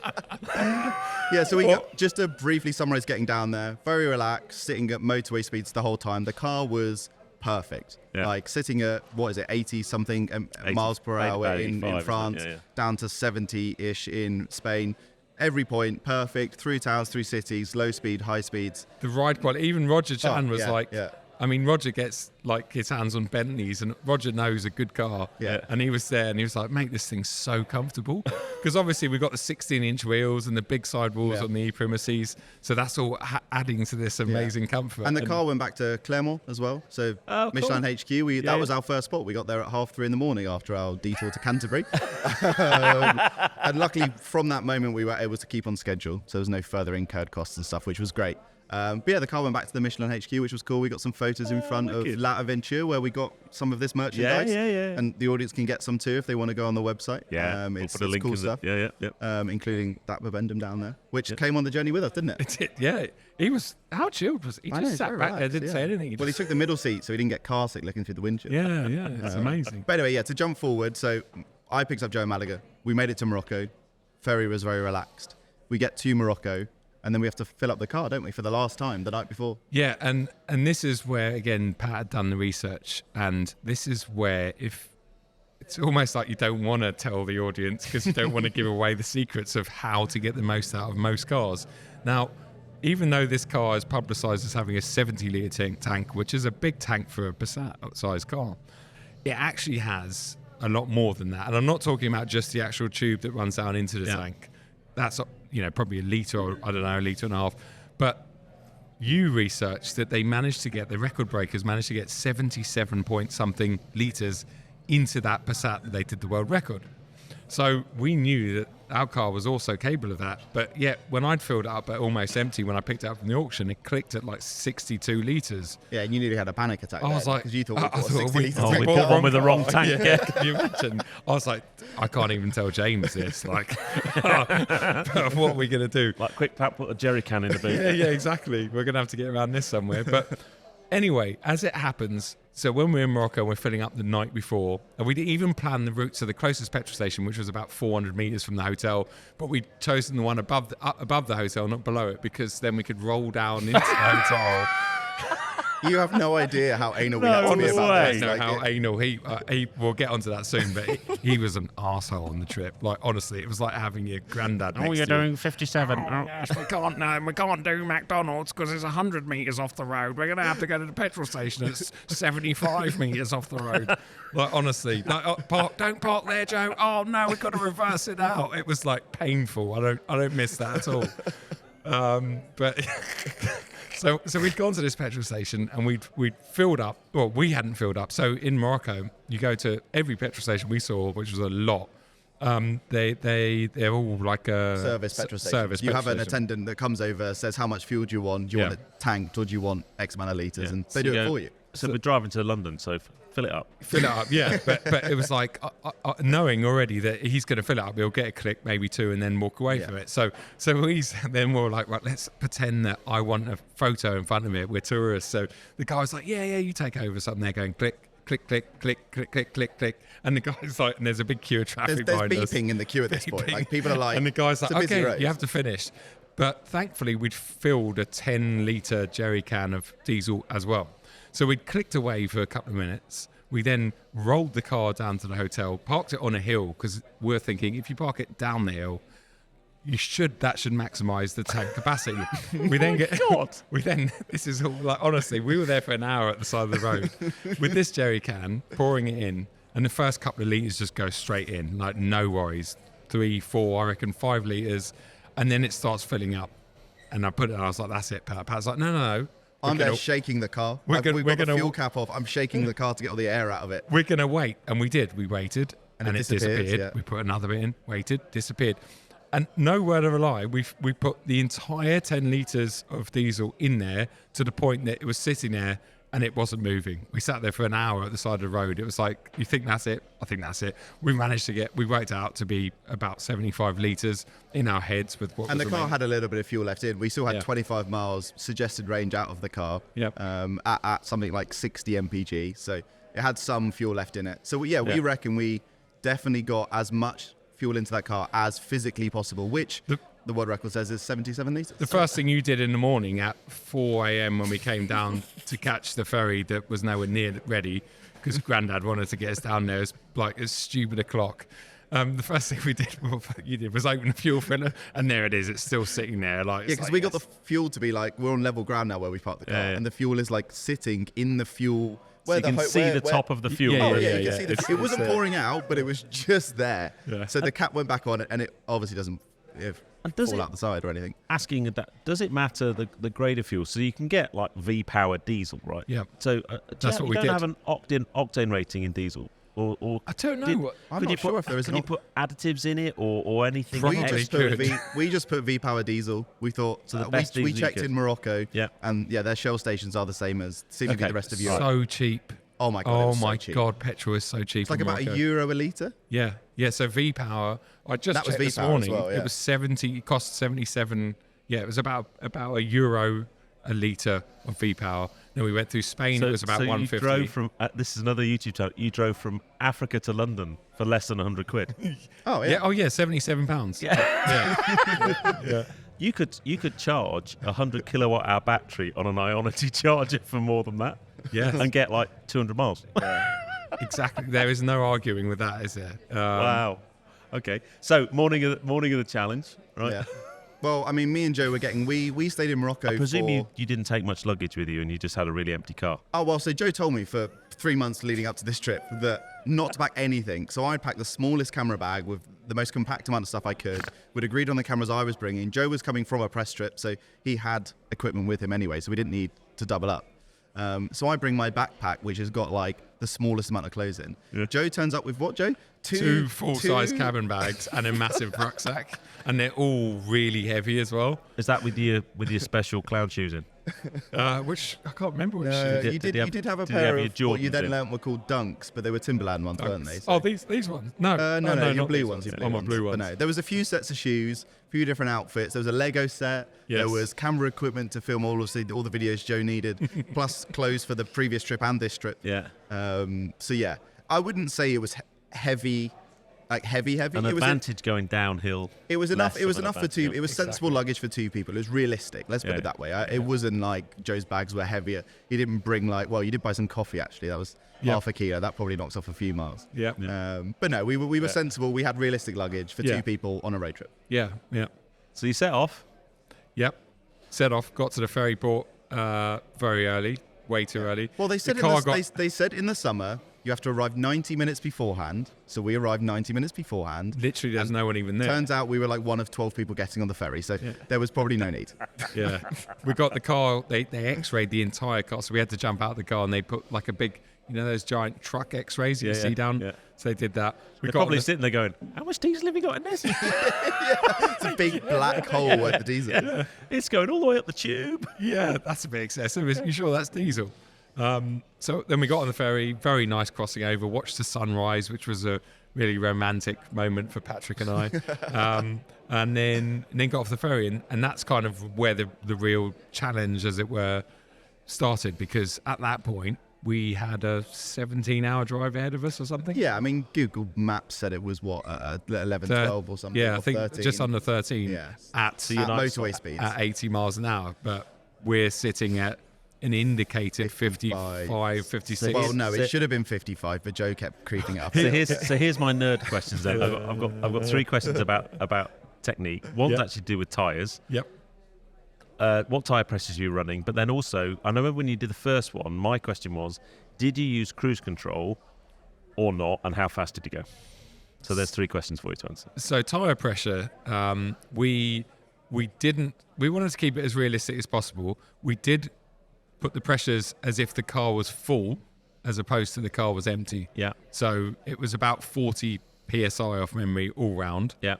Yeah, so we got, just to briefly summarize getting down there, very relaxed, sitting at motorway speeds the whole time. The car was perfect. Yeah. Like sitting at, 80 something miles per hour in France, down to 70-ish in Spain. Every point, perfect, through towns, through cities, low speed, high speeds. The ride quality, even Roger Chan was yeah. I mean, Roger gets like his hands on Bentleys, and Roger knows a good car. Yeah. And he was there, and he was like, "Mate, this thing's so comfortable," because obviously we've got the 16-inch wheels and the big sidewalls on the e-primacies, so that's all adding to this amazing comfort. And the car went back to Clermont as well. So Michelin HQ, that was our first spot. We got there at 3:30 in the morning after our detour to Canterbury. And luckily, from that moment, we were able to keep on schedule, so there was no further incurred costs and stuff, which was great. But yeah, the car went back to the Michelin HQ, which was cool. We got some photos in front of La Aventure where we got some of this merchandise. Yeah. And the audience can get some too if they want to go on the website. Yeah, it's put a link cool in stuff. Including that Bibendum down there, which came on the journey with us, didn't it? Yeah, he was, how chilled was he? He just sat back there, didn't say anything. Well, he took the middle seat so he didn't get car sick looking through the windshield. Yeah, it's amazing. But anyway, to jump forward, so I picked up Joe in Malaga. We made it to Morocco. Ferry was very relaxed. We get to Morocco. And then we have to fill up the car, don't we, for the last time, the night before? Yeah, and this is where, again, Pat had done the research. And this is where it's almost like you don't want to tell the audience because you don't want to give away the secrets of how to get the most out of most cars. Now, even though this car is publicised as having a 70-litre tank, which is a big tank for a Passat-sized car, it actually has a lot more than that. And I'm not talking about just the actual tube that runs down into the tank. That's probably a litre or, I don't know, a litre and a half. But you researched that they managed to get, the record breakers managed to get 77 point something litres into that Passat that they did the world record. So we knew that our car was also capable of that. But yet, when I'd filled it up at almost empty, when I picked it up from the auction, it clicked at like 62 litres. Yeah, and you nearly had a panic attack. I was like, because you thought we bought 60 litres. We bought one with the wrong tank. Yeah, can you imagine? I was like, I can't even tell James this. Like, what are we going to do? Like, quick, Pat, put a jerry can in the boot. Yeah, exactly. We're going to have to get around this somewhere. But anyway, as it happens, so when we're in Morocco, we're filling up the night before, and we didn't even plan the route to the closest petrol station, which was about 400 metres from the hotel, but we'd chosen the one above the hotel, not below it, because then we could roll down into the hotel. You have no idea how anal we had to be about this. How anal he we'll get onto that soon, but he was an arsehole on the trip. Like, honestly, it was like having your granddad next you're to you. doing 57. Yes, we can't do McDonald's because it's 100 metres off the road. We're going to have to go to the petrol station that's 75 metres off the road. Like, honestly, don't park there, Joe. Oh no, we've got to reverse it out. It was like painful. I don't miss that at all. But So we'd gone to this petrol station and we'd filled up. Well, we hadn't filled up. So in Morocco, you go to every petrol station we saw, which was a lot. They're all like a Service petrol station. Service You petrol have an station. attendant that comes over, says how much fuel do you want? Do you Yeah. want it tanked or do you want X amount of litres? Yeah. And So they do you it go- for you. So we're driving to London, so fill it up. Fill it up, yeah. But it was like knowing already that he's going to fill it up, he'll get a click, maybe two, and then walk away Yeah. from it. So then we're like, right, let's pretend that I want a photo in front of me. We're tourists. So the guy was like, yeah, you take over. So they're going click, click, click, click, click, click, click, click. And the guy's like, and there's a big queue of traffic There's behind us. beeping in the queue at this point. Like people are like, and the guy's like, it's a busy okay, road. you have to finish. But thankfully, we'd filled a 10-litre jerry can of diesel as well. So we'd clicked away for a couple of minutes. We then rolled the car down to the hotel, parked it on a hill, because we're thinking if you park it down the hill, that should maximise the tank capacity. We then this is all like, honestly, we were there for an hour at the side of the road with this jerry can, pouring it in, and the first couple of litres just go straight in, like no worries. 3, 4, I reckon 5 litres, and then it starts filling up. And I put it, and I was like, that's it, Pat. Pat's like, no. I'm there shaking the car. We're We've got the gonna- fuel cap off. I'm shaking the car to get all the air out of it. We're going to wait. And we did. We waited. And it disappeared, disappeared. yeah. We put another bit in, waited, disappeared. And no word of a lie, we put the entire 10 litres of diesel in there to the point that it was sitting there and it wasn't moving. We sat there for an hour at the side of the road. It was like, you think that's it? I think that's it. We worked out to be about 75 litres in our heads with what And was the car remaining. had a little bit of fuel left in. We still had Yeah. 25 miles suggested range out of the car Yep. at something like 60 mpg. So it had some fuel left in it. So we reckon we definitely got as much fuel into that car as physically possible, which the world record says is 77 litres. The first thing you did in the morning at 4 a.m. when we came down to catch the ferry that was nowhere near ready because Grandad wanted to get us down there as like as stupid a clock. The first thing you did was open the fuel filler, and there it is. It's still sitting there. Like Yeah, because we got the fuel to be like, we're on level ground now where we parked the car, Yeah, yeah. and the fuel is like sitting in the fuel. So you can see the top of the fuel. Yeah, Oh yeah, yeah, you can see It's- it wasn't it's, pouring out, but it was just there. Yeah. So the cap went back on it, and it obviously doesn't And does fall it- out the side or anything. Asking that, does it matter the grade of fuel? So you can get like V-powered diesel, right? Yeah. So That's what we don't did. have an octane rating in diesel, or I don't know. I'm could not you sure put, if there is can an you put additives in it or anything? Probably We extra? just, put could. we just put V-power diesel. We thought So the best we diesel you checked could. in Morocco, Yeah. and yeah, their Shell stations are the same as seemingly Okay. the rest of Europe. So cheap. Oh my god! it Oh was so my cheap. god, petrol is so cheap. It's like in about Morocco. €1 a litre. Yeah. So V Power. I just That was checked this V-Power as morning. well, yeah. It was 70. It cost 77. Yeah, it was about €1 a litre of V Power. Then we went through Spain. It was about so 150. You drove from this is another YouTube channel. You drove from Africa to London for less than £100. Oh yeah. yeah. Oh yeah, £77. Yeah. You could charge a 100 kilowatt hour battery on an Ionity charger for more than that. Yeah. And get like 200 miles. Exactly. There is no arguing with that, is there? Wow. Okay. So morning of the challenge, right? Yeah. Well, I mean, me and Joe were getting. We stayed in Morocco. I presume for, you didn't take much luggage with you and you just had a really empty car. Oh well, so Joe told me for 3 months leading up to this trip that not to pack anything. So I packed the smallest camera bag with the most compact amount of stuff I could. We'd agreed on the cameras I was bringing. Joe was coming from a press trip, so he had equipment with him anyway, so we didn't need to double up. So I bring my backpack, which has got like the smallest amount of clothes in. Yeah. Joe turns up with what, Joe? Two full-size cabin bags and a massive rucksack, and they're all really heavy as well. Is that with your special clown shoes in? Which I can't remember which. Did- You did he have- did have a did he pair have of your what you Jordans then in? learnt were called Dunks, but they were Timberland ones, weren't they? So- Oh, these ones? No, no, your not blue these ones. Your blue Oh, my ones. blue But ones. no, there was a few sets of shoes, a few different outfits. There was a Lego set. Yes. There was camera equipment to film all the videos Joe needed, plus clothes for the previous trip and this trip. Yeah. So yeah, I wouldn't say it was heavy, like heavy. An it was advantage going downhill. It was enough. less It was of an enough for two. advantage. It was sensible luggage for two people. It was realistic. Let's put Yeah. it that way. It wasn't like Joe's bags were heavier. He didn't bring like. Well, you did buy some coffee actually. That was Yeah. half a kilo. That probably knocks off a few miles. Yeah. But no, we were sensible. We had realistic luggage for Yeah. two people on a road trip. Yeah. So you set off. Yep. Set off. Got to the ferry port very early. Way too early. Well, they said the car got. they said in the summer You have to arrive 90 minutes beforehand. So we arrived 90 minutes beforehand. Literally, there's no one even there. Turns out we were like one of 12 people getting on the ferry. So there was probably no need. Yeah. We got the car, they x-rayed the entire car. So we had to jump out of the car and they put like a big, those giant truck x-rays you see down. Yeah. So they did that. They're probably sitting there going, how much diesel have you got in this? It's a big black hole at the diesel. Yeah. It's going all the way up the tube. Yeah, that's a bit excessive. Are you sure that's diesel? So then we got on the ferry, very nice crossing over, watched the sunrise, which was a really romantic moment for Patrick and I. And then got off the ferry. And that's kind of where the real challenge, as it were, started, because at that point, we had a 17-hour drive ahead of us or something. Yeah, I mean, Google Maps said it was, 11, 12 or something? Yeah, or I think 13. just under 13 at motorway speeds. At 80 miles an hour. But we're sitting at an indicated 55, 56. Well, no, it should have been 55, but Joe kept creeping it up. So here's my nerd questions then. I've got 3 questions about technique. One's actually to do with tyres. Yep. What tyre pressures you were running? But then also, I remember when you did the first one, my question was, did you use cruise control or not, and how fast did you go? So there's 3 questions for you to answer. So tyre pressure, we wanted to keep it as realistic as possible. We did put the pressures as if the car was full, as opposed to the car was empty. Yeah. So it was about 40 psi off memory all round. Yeah.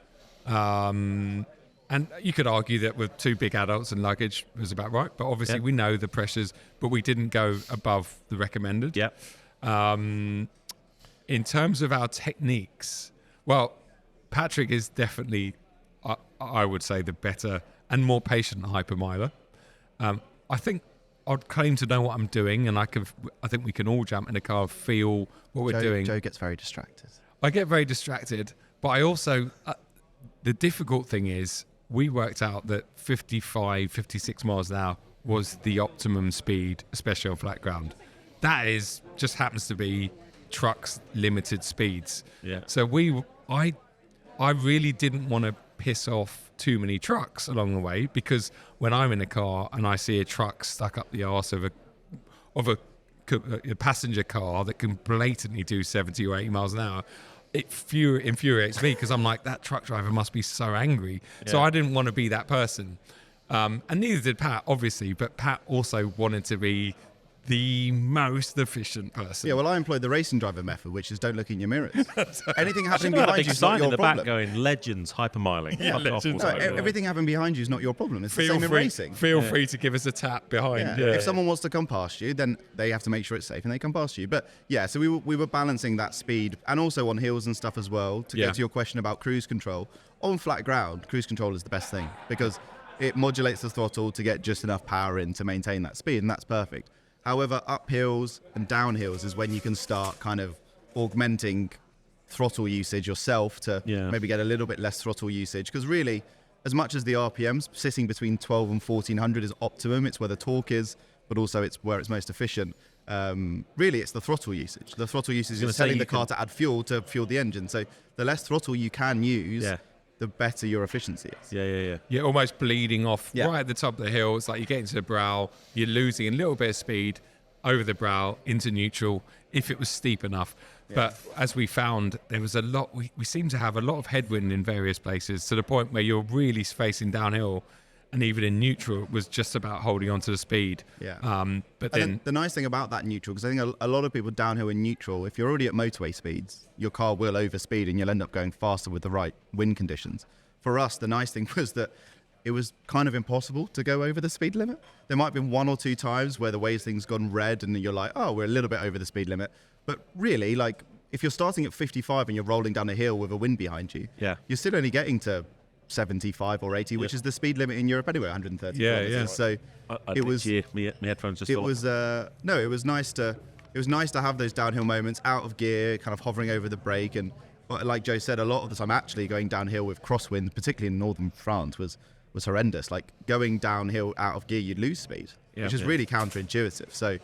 And you could argue that with 2 big adults and luggage was about right, but obviously we know the pressures, but we didn't go above the recommended. Yeah. In terms of our techniques, well, Patrick is definitely, I would say, the better and more patient hypermiler. I think I'd claim to know what I'm doing, and I think we can all jump in a car, feel what we're doing. Joe gets very distracted. I get very distracted, but I also, the difficult thing is, we worked out that 55, 56 miles an hour was the optimum speed, especially on flat ground. That just happens to be trucks' limited speeds. Yeah. So I really didn't want to piss off too many trucks along the way, because when I'm in a car and I see a truck stuck up the arse of a passenger car that can blatantly do 70 or 80 miles an hour, it infuriates me, because I'm like, that truck driver must be so angry. Yeah. So I didn't want to be that person. And neither did Pat, obviously, but Pat also wanted to be the most efficient person. Yeah, well, I employed the racing driver method, which is don't look in your mirrors. Anything happening behind you is not your in the problem. Back going, legends, hypermiling. Yeah, legends, everything happening behind you is not your problem. It's the same in racing. Feel free to give us a tap behind. Yeah. If someone wants to come past you, then they have to make sure it's safe and they come past you. But yeah, so we were balancing that speed, and also on hills and stuff as well, to get to your question about cruise control. On flat ground, cruise control is the best thing, because it modulates the throttle to get just enough power in to maintain that speed, and that's perfect. However, up hills and down hills is when you can start kind of augmenting throttle usage yourself to maybe get a little bit less throttle usage. Because really, as much as the RPMs, sitting between 12 and 1400 is optimum. It's where the torque is, but also it's where it's most efficient. Really, it's the throttle usage. The throttle usage is telling the car to add fuel to fuel the engine. So the less throttle you can use, the better your efficiency is. Yeah. You're almost bleeding off right at the top of the hill. It's like you get into the brow, you're losing a little bit of speed over the brow into neutral if it was steep enough. Yeah. But as we found, there was a lot, we seem to have a lot of headwind in various places, to the point where you're really facing downhill, and even in neutral, it was just about holding on to the speed. Yeah. But then the nice thing about that neutral, because I think a lot of people downhill in neutral, if you're already at motorway speeds, your car will overspeed and you'll end up going faster with the right wind conditions. For us, the nice thing was that it was kind of impossible to go over the speed limit. There might have been 1 or 2 times where the way things gone red and you're like, oh, we're a little bit over the speed limit. But really, like, if you're starting at 55 and you're rolling down a hill with a wind behind you, you're still only getting to 75 or 80, which is the speed limit in Europe anyway, 130 kilometers. So it was my headphones just it was it was nice to have those downhill moments, out of gear, kind of hovering over the brake, and like Joe said, a lot of the time actually going downhill with crosswind, particularly in northern France, was horrendous. Like going downhill out of gear, you'd lose speed, which is really counterintuitive. So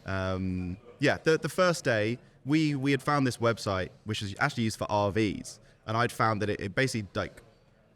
the first day we had found this website which is actually used for RVs, and I'd found that it basically like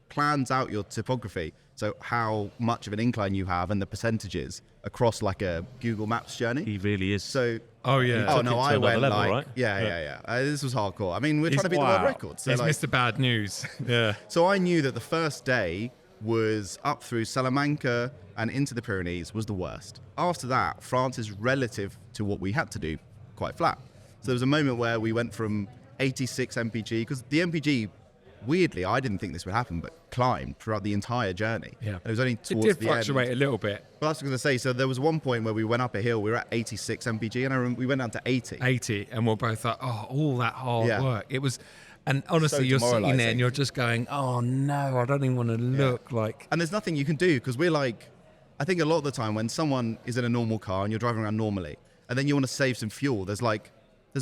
plans out your topography, so how much of an incline you have and the percentages across like a Google Maps journey. He really is. So Oh yeah. oh took no, it to I another went level, like right? yeah. This was hardcore. I mean, we're He's- trying to beat the world wow. record. So He's like, Mr. Bad News. Yeah. so I knew that the first day was up through Salamanca and into the Pyrenees was the worst. After that, France is relative to what we had to do quite flat. So there was a moment where we went from 86 mpg, because the mpg, weirdly, I didn't think this would happen, but climbed throughout the entire journey. Yeah. It was only It towards did the fluctuate end. a little bit. Well, that's what I was going to say. So there was one point where we went up a hill, we were at 86 mpg, and I remember we went down to 80. 80, and we're both like, oh, all that hard Yeah. work. It was, and honestly, So you're sitting there demoralising. and you're just going, oh no, I don't even want to look like. And there's nothing you can do, because we're like, I think a lot of the time when someone is in a normal car and you're driving around normally, and then you want to save some fuel, there's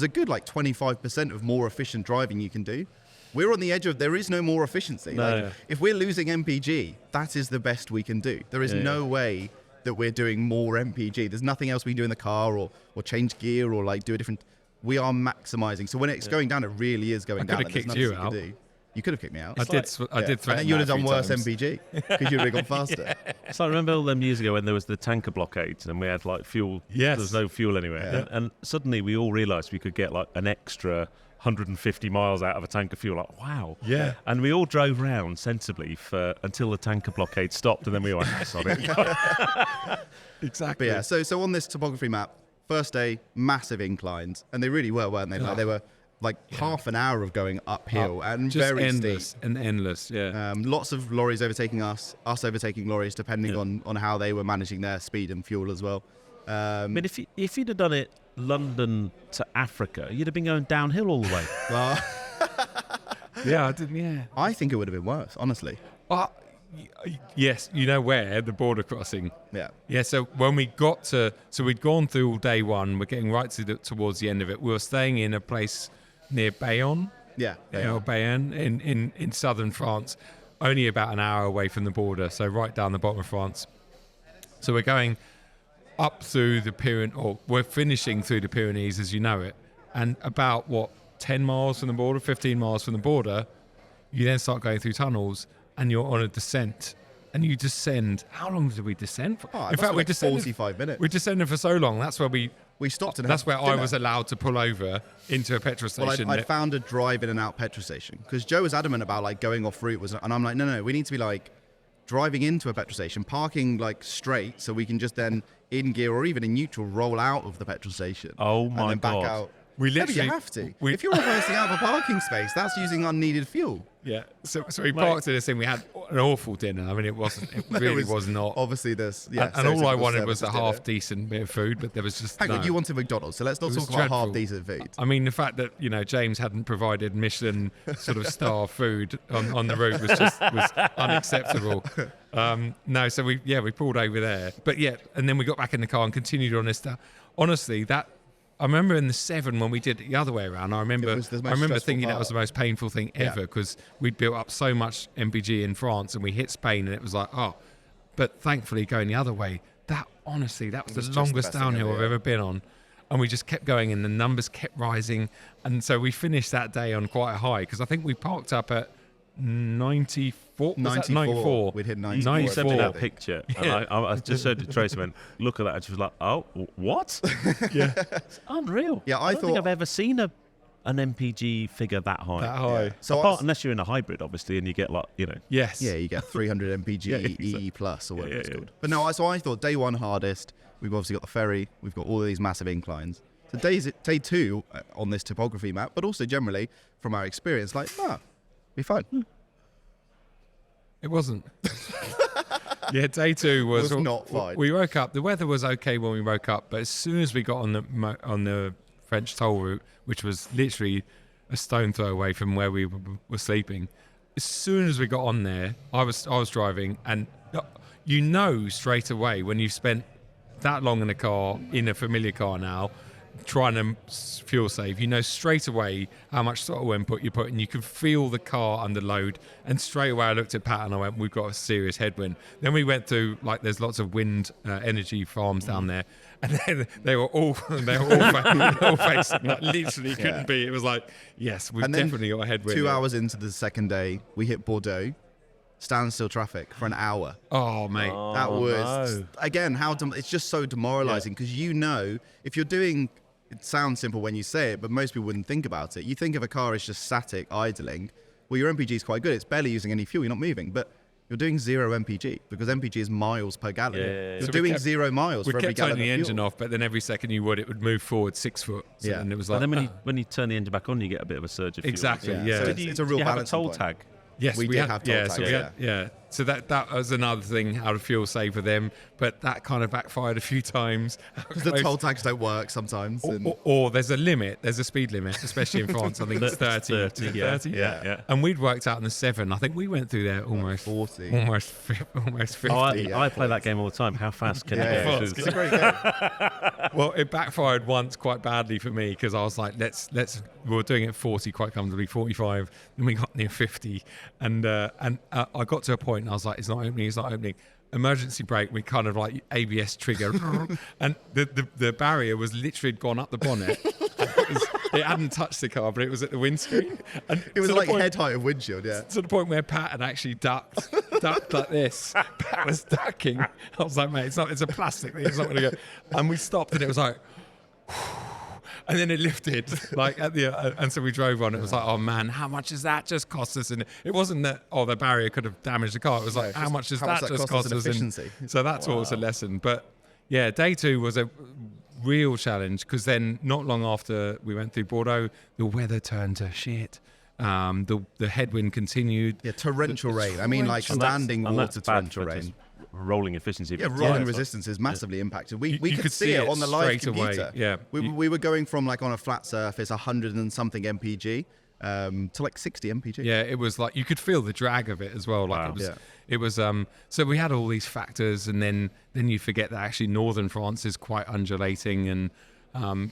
a good like 25% of more efficient driving you can do. We're on the edge of, there is no more efficiency. No. Like, if we're losing MPG, that is the best we can do. There is no way that we're doing more MPG. There's nothing else we can do in the car or change gear or like do a different. We are maximizing. So when it's going down, it really is going I down. could have and there's kicked nothing you can out. do. You could have kicked me out. I did And threaten then you would that have a done few worse times. MPG because you would have gone faster. So I remember all them years ago when there was the tanker blockades and we had like fuel. Yes. There was no fuel anywhere. Yeah. And suddenly we all realised we could get like an extra 150 miles out of a tank of fuel. Like, wow. Yeah. And we all drove round sensibly until the tanker blockade stopped, and then we went, that's not it. Exactly. But yeah, so on this topography map, first day, massive inclines, and they really were, weren't they? Like, they were like half an hour of going uphill and just very endless steep. and endless. Yeah. Lots of lorries overtaking us overtaking lorries, depending on how they were managing their speed and fuel as well. I mean, if you'd have done it London to Africa, you'd have been going downhill all the way. Well, Yeah, I didn't. Yeah. I think it would have been worse, honestly. Yes, you know where the border crossing. Yeah. Yeah, so when we got to, so we'd gone through all day one, we're getting right towards the end of it. We were staying in a place near Bayonne, Yeah. Bayonne in southern France, only about an hour away from the border, so right down the bottom of France. So we're going up through the Pyrenees, or we're finishing through the Pyrenees as you know it, and about 10 miles from the border, 15 miles from the border, you then start going through tunnels and you're on a descent. And you descend. How long did we descend for? Oh, In fact, we like descended 45 minutes. We descended for so long. That's where We stopped and That's had where I dinner. was allowed to pull over into a petrol Well, station. I found a drive in and out petrol station because Joe was adamant about like going off route and I'm like, no, we need to be like driving into a petrol station, parking like straight so we can just then in gear or even in neutral roll out of the petrol station. Oh and my then back God. out. We Yeah, but literally- you have to. we- If you're reversing out of a parking space, that's using unneeded fuel. yeah. So we parked in this thing. We had an awful dinner. I mean, it wasn't. It really was not. Obviously, this. Yeah, and all I wanted stereotypical was a services half dinner. decent bit of food, but there was just Hang no. on, you wanted McDonald's, so let's not It was talk about half dreadful. decent food. I mean, the fact that James hadn't provided Michelin sort of star food on the route was unacceptable. No, so we pulled over there, but and then we got back in the car and continued on this stuff. Honestly, I remember in the 7 when we did it the other way around. I remember was the most stressful thinking that part. was the most painful thing ever because we'd built up so much MPG in France and we hit Spain and it was like but thankfully going the other way. That honestly, that was was the just the longest best thing downhill ever, I've ever been on. And we just kept going and the numbers kept rising. And so we finished that day on quite a high because I think we parked up at 94. 94. We'd hit You 94. sent me 94. that picture, and I just said to Tracy, went, look at that, and she was like, oh, what? Yeah. It's unreal. Yeah, I don't think thought- I've ever seen an MPG figure that high. That high. Yeah. So Apart, unless you're in a hybrid, obviously, and you get like, Yes. Yeah, you get 300 mpg Yeah, exactly. EE plus or whatever Yeah, it's yeah, called. But no, so I thought day one hardest. We've obviously got the ferry. We've got all of these massive inclines. So day two on this topography map, but also generally from our experience, be fine. It wasn't. Yeah, day 2 was not fine. We woke up. The weather was okay when we woke up, but as soon as we got on the French toll route, which was literally a stone throw away from where we were sleeping, as soon as we got on there, I was driving, and straight away when you've spent that long in a car, in a familiar car now, trying to fuel save, straight away how much throttle input you put, and you can feel the car under load. And straight away I looked at Pat and I went, we've got a serious headwind. Then we went through, there's lots of wind energy farms down there, and then they were all facing, literally couldn't be. It was like, yes, we've And then definitely got a headwind. 2 hours into the second day, we hit Bordeaux. standstill traffic for an hour. Oh, mate. That was, no. again, it's just so demoralizing because if you're doing, it sounds simple when you say it, but most people wouldn't think about it. You think of a car as just static, idling. Well, your MPG is quite good. It's barely using any fuel. You're not moving. But you're doing 0 MPG because MPG is miles per gallon. Yeah. You're So doing 0 miles for every kept gallon turning the of engine fuel. off, but then every second it would move forward 6 foot. So Yeah. and it was like, And then when you turn the engine back on, you get a bit of a surge of fuel. exactly, Yeah. yeah. So Did you, it's a real did you have a balancing toll point. tag? Yes, We did have toll yeah, tags, so we had, yeah. So that was another thing, how to fuel save for them, but that kind of backfired a few times. The toll tags don't work sometimes. Or there's a limit, there's a speed limit, especially in France. I think it's 30. 30, Yeah. 30. yeah. And we'd worked out in the 7. I think we went through there almost 40. almost 50. Oh, Yeah, I play that game all the time. How fast can it go? It's a great game. Well, it backfired once quite badly for me because I was like, we were doing it 40 quite comfortably, 45, then we got near 50, and I got to a point and I was like, it's not opening. Emergency brake, we kind of like ABS trigger, and the barrier was literally gone up the bonnet. It hadn't touched the car, but it was at the windscreen. And It was to the like point- head height of windshield, yeah. to the point where Pat had actually ducked like this. Pat was ducking. I was like, mate, it's a plastic thing. It's not going to go. And we stopped, and it was like, and then it lifted, like at the, and so we drove on. It was like, oh man, how much does that just cost us? And it wasn't that, oh, the barrier could have damaged the car. It was like, it's how just much does how much that that just cost us cost in us? And efficiency. so that taught us a lesson. But yeah, day 2 was a real challenge because then not long after we went through Bordeaux, the weather turned to shit. The headwind continued. Yeah, torrential rain. I mean, like And that's- standing and water that's bad torrential for rain. just rolling efficiency. Yeah, rolling Yeah. resistance is massively impacted. We You could could see see it it on the live straight away, computer. yeah. We were going from like on a flat surface 100 and something mpg to like 60 mpg. Yeah, it was like you could feel the drag of it as well. Like Wow. it was. So we had all these factors, and then you forget that actually northern France is quite undulating, and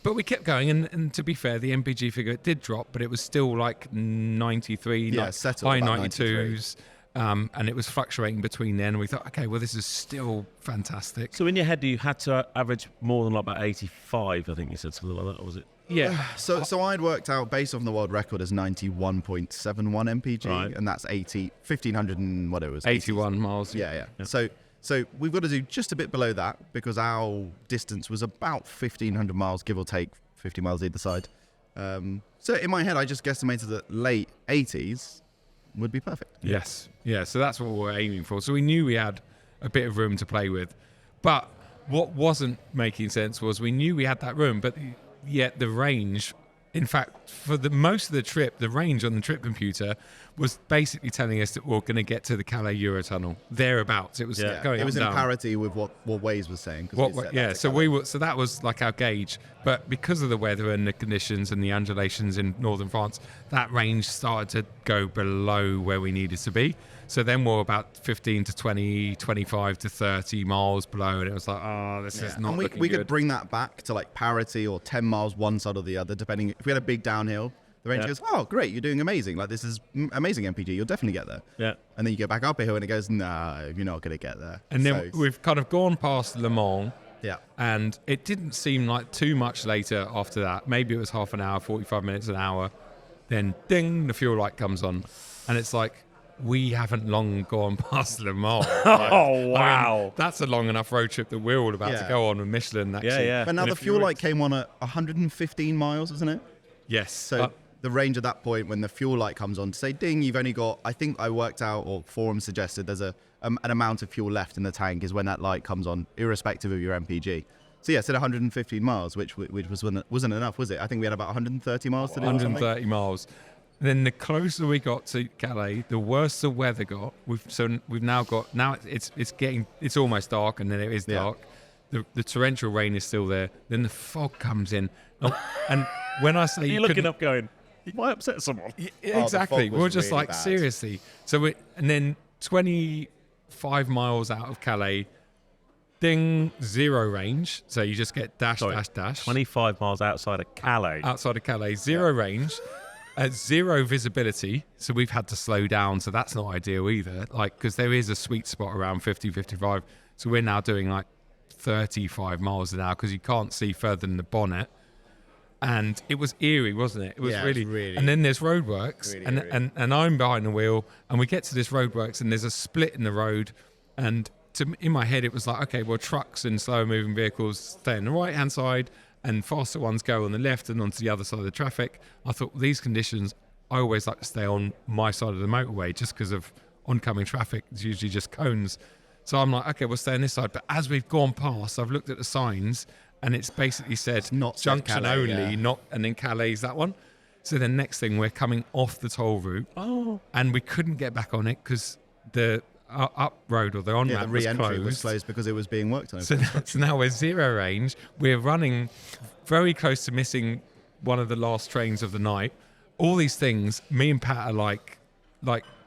but we kept going. And to be fair, the MPG figure did drop, but it was still like 93, Yeah, settled high about 92s. And it was fluctuating between then. And we thought, okay, well, this is still fantastic. So in your head, you had to average more than like about 85, I think you said, something like that, or was it? Yeah. So I'd worked out based on the world record as 91.71 mpg, Right. and that's 1500 and whatever it was. 81 miles. Yeah. So we've got to do just a bit below that because our distance was about 1500 miles, give or take 50 miles either side. So in my head, I just guesstimated that late 80s would be perfect. Yes. Yeah. So that's what we're aiming for. So we knew we had a bit of room to play with. But what wasn't making sense was we knew we had that room, but yet the range, in fact, for the most of the trip, the range on the trip computer was basically telling us that we're going to get to the Calais Eurotunnel, thereabouts. It was Yeah. going It up was and in down. parity with what Waze was saying. 'cause we set that Yeah, to so Calais. so that was like our gauge. But because of the weather and the conditions and the undulations in northern France, that range started to go below where we needed to be. So then we're about 15 to 20, 25 to 30 miles below, and it was like, oh, this is not And we looking could good. bring that back to like parity or 10 miles one side or the other, depending. If we had a big downhill, the range Yeah. goes, oh, great, you're doing amazing. Like, this is amazing MPG. You'll definitely get there. Yeah. And then you go back up a hill and it goes, nah, you're not going to get there. And then So, we've kind of gone past Le Mans, yeah. and it didn't seem like too much later after that. Maybe it was half an hour, 45 minutes, an hour. Then ding, the fuel light comes on. And it's like, we haven't long gone past Le Mans. Oh, wow. That's a long enough road trip that we're all about to Yeah. go on with Michelin, actually. yeah. But now In the a few fuel light weeks. came on at 115 miles, isn't it? Yes. So the range at that point when the fuel light comes on to say, ding, you've only got, I think I worked out, or forum suggested, there's an amount of fuel left in the tank is when that light comes on, irrespective of your MPG. So yeah, it said 115 miles, which wasn't enough, was it? I think we had about 130 miles to do. or something. 130 miles. Then the closer we got to Calais, the worse the weather got. We've now it's almost dark, and then it is Yeah. dark. The torrential rain is still there. Then the fog comes in, and when I say You're you looking couldn't- up going, you might upset someone. exactly, fog was we're just really like bad. seriously. And then 25 miles out of Calais, ding, zero range. So you just get dash. 25 miles outside of Calais. Outside of Calais, zero range, zero visibility. So we've had to slow down. So that's not ideal either. Like, because there is a sweet spot around 50, 55. So we're now doing like 35 miles an hour because you can't see further than the bonnet. and it was eerie, wasn't it? It was Yeah, really, it's really- and then there's roadworks, really and, eerie. and I'm behind the wheel, and we get to this roadworks, and there's a split in the road, and in my head it was like, okay, well, trucks and slower moving vehicles stay on the right hand side, and faster ones go on the left and onto the other side of the traffic. I thought, these conditions, I always like to stay on my side of the motorway just because of oncoming traffic. It's usually just cones. So I'm like, okay, we'll stay on this side. But as we've gone past, I've looked at the signs, and it's basically said not said junction Calais, only, yeah. not, and then Calais, that one. So then next thing, we're coming off the toll route, and we couldn't get back on it because the up road or the on Yeah, ramp the was re-entry closed. was closed because it was being worked on. So now we're zero range. We're running very close to missing one of the last trains of the night. All these things, me and Pat are like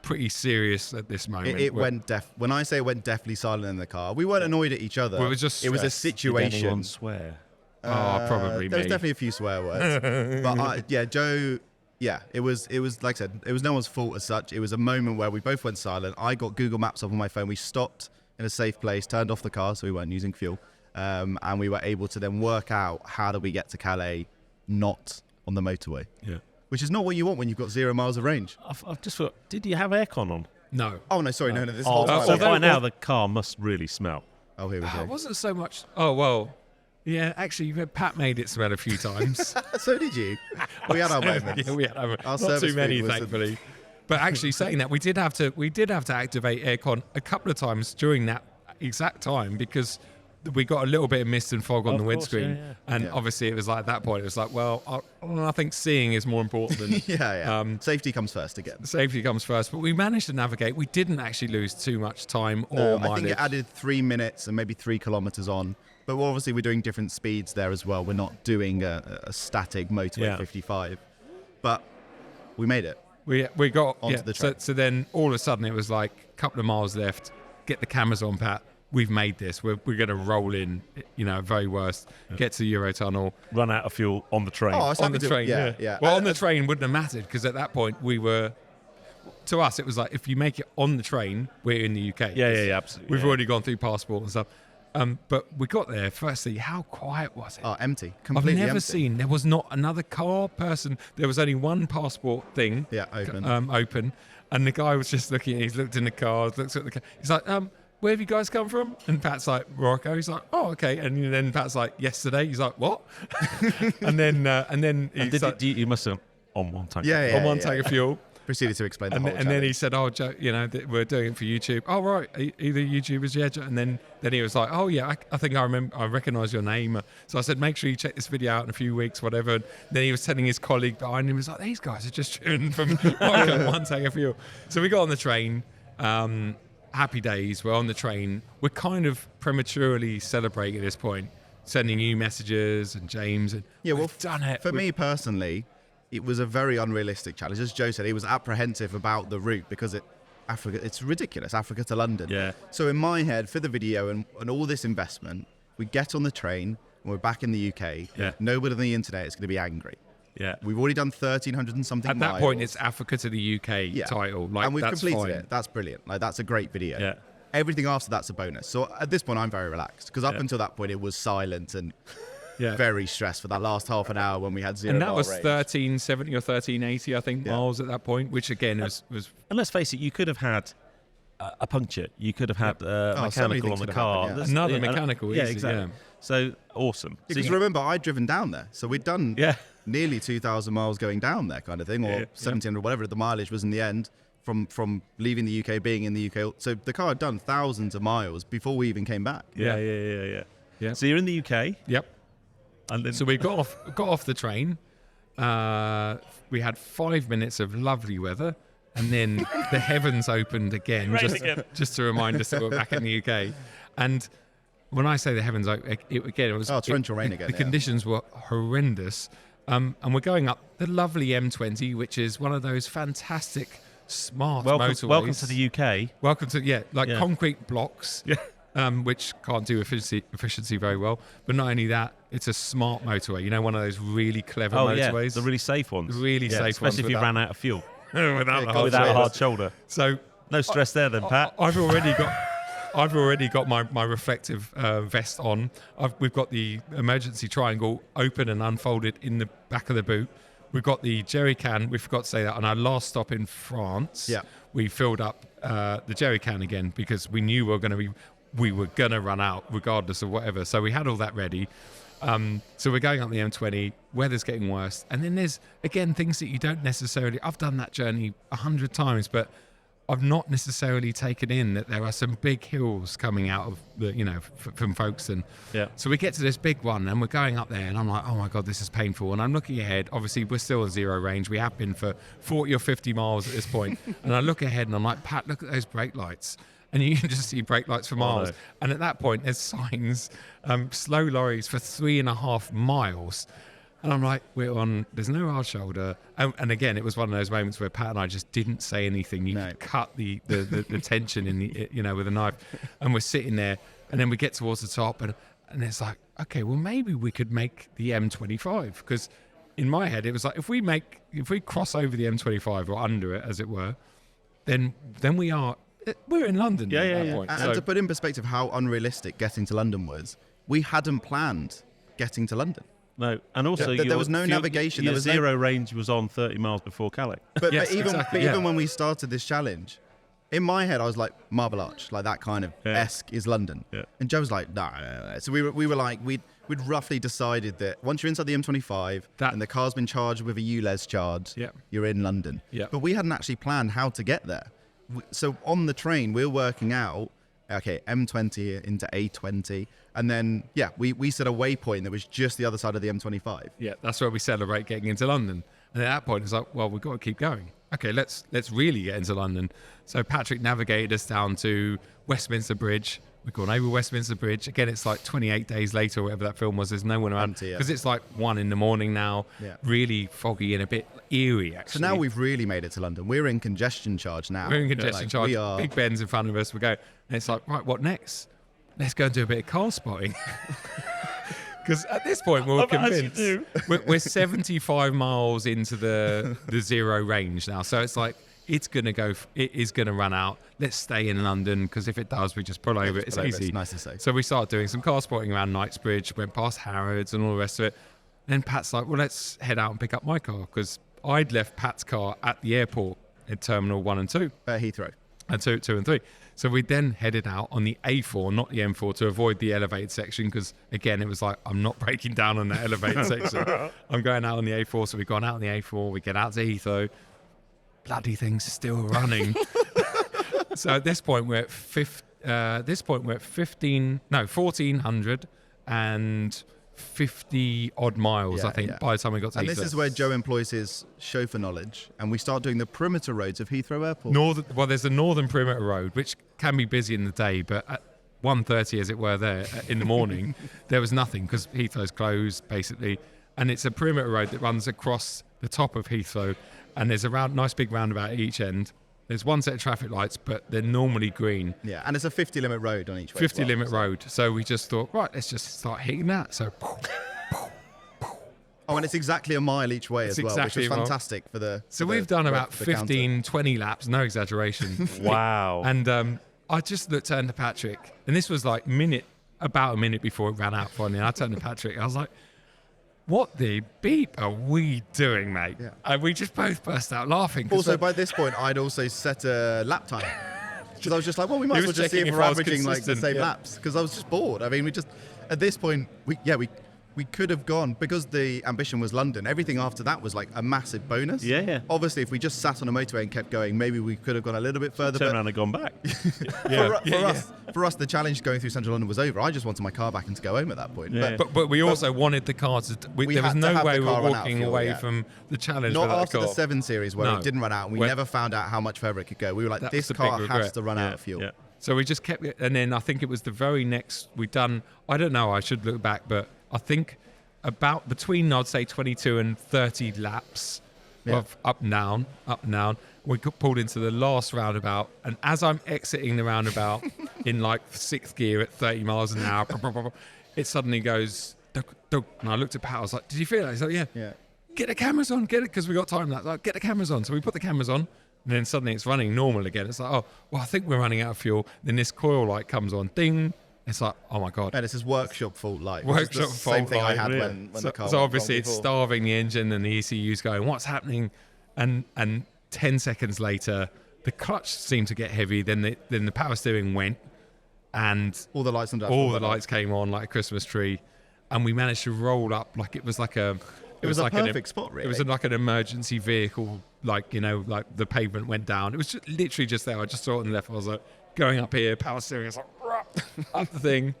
pretty serious at this moment. It went when I say it went deathly silent in the car, we weren't annoyed at each other. We were just it was a stressed. Did situation. anyone swear? Probably There was me. definitely a few swear words, but Joe. Yeah, it was like I said, it was no one's fault as such. It was a moment where we both went silent. I got Google Maps up on my phone. We stopped in a safe place, turned off the car so we weren't using fuel, and we were able to then work out how do we get to Calais, not on the motorway, Yeah. which is not what you want when you've got 0 miles of range. I've just thought, did you have aircon on? No. Oh no, sorry, no, this Oh, whole time. so although- by now the car must really smell. Oh, here we It go. wasn't so much. Oh, well. Yeah, actually, Pat made it smell a few times. So did you? We had our moments. Yeah, we had Our not service too many, fee was thankfully. But actually, saying that, we did have to activate aircon a couple of times during that exact time because we got a little bit of mist and fog on Of the course, windscreen, yeah. and Yeah. obviously it was like at that point it was like, well, I think seeing is more important than Yeah. Safety comes first again. safety comes first. But we managed to navigate. We didn't actually lose too much time or No, I mileage. think it added 3 minutes and maybe 3 kilometers on. But obviously we're doing different speeds there as well. We're not doing a static motorway Yeah. 55. But we made it. We got Onto yeah, the so, track. so then all of a sudden it was like a couple of miles left. Get the cameras on, Pat. We've made this. We're going to roll in. Very worst. Get to the Eurotunnel Run out of fuel on the train. Oh, I was on happy the to- train. Yeah. Well, on the train wouldn't have mattered because at that point we were. To us, it was like if you make it on the train, we're in the UK. yeah, absolutely. We've yeah. already gone through passport and stuff. But we got there. Firstly, how quiet was it? Oh, empty. I've Completely never empty. seen. There was not another car person. There was only one passport thing. Yeah, open. Open, and the guy was just looking. He's looked in the car. Looks at the car. He's like, where have you guys come from? And Pat's like, Morocco. He's like, oh, okay. And then Pat's like, yesterday. He's like, what? and then he's like, You must have on one tank. Yeah, on one tank of fuel. Proceeded to explain the And, whole and then he challenge. said, "Oh, Joe, we're doing it for YouTube." Oh, right, either YouTubers, yeah. Joe. And then he was like, "Oh, yeah, I think I recognise your name." So I said, "Make sure you check this video out in a few weeks, whatever." And then he was telling his colleague behind him, he was like, "These guys are just tuning from one tank of fuel." So we got on the train. Happy days. We're on the train. We're kind of prematurely celebrating at this point, sending you messages and James. And Yeah, well, we've done it. For me personally, it was a very unrealistic challenge. As Joe said, he was apprehensive about the route because it's ridiculous, Africa to London. Yeah. So in my head, for the video and all this investment, we get on the train and we're back in the UK. Yeah. Nobody on the internet is going to be angry. Yeah. We've already done 1,300 and something At that miles. point, it's Africa to the UK Yeah. title. Like, and we've that's completed fine. it. That's brilliant. Like, that's a great video. Yeah. Everything after that's a bonus. So at this point, I'm very relaxed because up Yeah. until that point, it was silent and Yeah. very stressed for that last half an hour when we had 0 And that mile was range. 1370 or 1380, I think, Yeah. miles at that point, which again was And let's face it, you could have had a puncture. You could have had Oh, so many mechanical on things the could have car. happened, yeah. There's- Another yeah, mechanical, Yeah, easy, exactly. yeah. So awesome. Because so remember, I'd driven down there. So we'd done Yeah. nearly 2,000 miles going down there kind of thing, or Yeah. 1,700, whatever the mileage was in the end from leaving the UK, being in the UK. So the car had done thousands of miles before we even came back. Yeah. So you're in the UK, Yep. and then So we got off the train. We had 5 minutes of lovely weather, and then the heavens opened again, Rained again. just to remind us that we're back in the UK. And when I say the heavens opened, it was torrential rain again, The yeah. conditions were horrendous, and we're going up the lovely M20, which is one of those fantastic smart motorways. welcome to the UK. Welcome to Yeah. concrete blocks. Yeah. Which can't do efficiency very well. But not only that, it's a smart motorway. You know, one of those really clever Oh yeah, motorways. the really safe ones. Really Yeah, safe ones especially if you without- ran out of fuel without the Yeah, hard without a shoulder. hard shoulder. So No stress there, then, Pat. I've already got I've already got my reflective vest on. We've got the emergency triangle open and unfolded in the back of the boot. We've got the jerry can. We forgot to say that on our last stop in France. Yeah. We filled up the jerry can again because we knew we were gonna run out regardless of whatever. So we had all that ready. So we're going up the M20. Weather's getting worse, and then there's again things that you don't necessarily. I've done that journey 100 times, but I've not necessarily taken in that there are some big hills coming out of the, from Folkestone. Yeah. So we get to this big one and we're going up there and I'm like, oh my God, this is painful. And I'm looking ahead. Obviously, we're still in zero range. We have been for 40 or 50 miles at this point. And I look ahead and I'm like, Pat, look at those brake lights. And you can just see brake lights for miles. no. And at that point, there's signs, slow lorries for 3.5 miles. And I'm like, there's no hard shoulder. And again, it was one of those moments where Pat and I just didn't say anything. You could cut the tension with a knife. And we're sitting there and then we get towards the top and it's like, okay, well, maybe we could make the M25. Because in my head, it was like, if we cross over the M25 or under it, as it were, then we're in London at that point. And to put in perspective how unrealistic getting to London was, we hadn't planned getting to London. No, and also there was no navigation. Your There was zero range was on 30 miles before Calais. But, Yes, even exactly, even when we started this challenge, in my head I was like Marble Arch, like that kind of esque is London. Yeah. And Joe was like, no. So we were like, we'd roughly decided that once you're inside the M25 and the car's been charged with a ULEZ charge, you're in London. Yeah. But we hadn't actually planned how to get there. So on the train, we're working out, okay, M20 into A20. And then, we set a waypoint that was just the other side of the M25. Yeah, that's where we celebrate getting into London. And at that point, it's like, well, we've got to keep going. Okay, let's really get into London. So Patrick navigated us down to Westminster Bridge. We've gone over Westminster Bridge. Again, it's like 28 days later, or whatever that film was. There's no one around. Because it's like 1 a.m. now. Yeah. Really foggy and a bit eerie, actually. So now we've really made it to London. We're in congestion charge now. We're in congestion charge. We are. Big Ben's in front of us. We go. And it's like, right, what next? Let's go and do a bit of car spotting. Because at this point, we're convinced we're 75 miles into the zero range now. So it's like, it is going to run out. Let's stay in London because if it does, we just pull over. It's easy. It's nice to say. So we started doing some car spotting around Knightsbridge, went past Harrods and all the rest of it. Then Pat's like, well, let's head out and pick up my car because I'd left Pat's car at the airport in Terminal 1 and 2. Heathrow. And 2 and 3. So we then headed out on the A4, not the M4, to avoid the elevated section because, again, it was like, I'm not breaking down on that elevated section. I'm going out on the A4. So we've gone out on the A4. We get out to Heathrow. Bloody thing's still running. So at this point, we're at 1,450 odd miles, I think, by the time we got to Heathrow. And this is where Joe employs his chauffeur knowledge, and we start doing the perimeter roads of Heathrow Airport. There's the Northern Perimeter Road, which can be busy in the day, but at 1:30, as it were, there in the morning, there was nothing because Heathrow's closed, basically. And it's a perimeter road that runs across the top of Heathrow, and there's a nice big roundabout at each end. There's one set of traffic lights, but they're normally green. Yeah, and it's a 50 limit road on each way. 50 limit road. So we just thought, right, let's just start hitting that. So, and it's exactly a mile each way as well, which was fantastic for the. So we've done about 15, 20 laps, no exaggeration. Wow. And I just turned to Patrick, and this was like about a minute before it ran out finally. And I turned to Patrick, I was like, what the beep are we doing, mate? Yeah. And we just both burst out laughing. Also, by this point, I'd also set a lap time. Because I was just like, well, we might as well just see if we're averaging like the same laps. Because I was just bored. I mean, at this point, we could have gone, because the ambition was London, everything after that was like a massive bonus. Yeah. Obviously, if we just sat on a motorway and kept going, maybe we could have gone a little bit further. Turn around and gone back. For us, the challenge going through central London was over. I just wanted my car back and to go home at that point. Yeah. But we also wanted the car to. There was no way we were walking away from the challenge. Not without after the the 7 Series where it didn't run out. And we never found out how much further it could go. We were like, this car has to run out of fuel. Yeah. So we just kept it. And then I think it was the very next we'd done. I don't know. I should look back, but I think about between, I'd say, 22 and 30 laps of up and down. We got pulled into the last roundabout, and as I'm exiting the roundabout in like 6th gear at 30 miles an hour, it suddenly goes, duk, duk. And I looked at Pat, I was like, did you feel that? He's like, yeah. Get the cameras on, get it, because we got time. Like, get the cameras on. So we put the cameras on, And then suddenly it's running normal again. It's like, oh, well, I think we're running out of fuel. Then this coil light comes on, ding. It's like, oh my God. And this is workshop fault light. Workshop fault Same thing light, I had really. when the car So went obviously wrong it's before. starving the engine, and the ECU's going, what's happening? And 10 seconds later, the clutch seemed to get heavy. Then the power steering went, and All the lights on the all dashboard the went off. lights came on like a Christmas tree, and we managed to roll up like it was like a. It was a like perfect spot, really. It was like an emergency vehicle, like, you know, like the pavement went down. It was just, literally just there. I just saw it on the left. I was like, going up here, power steering. I was like, up the thing.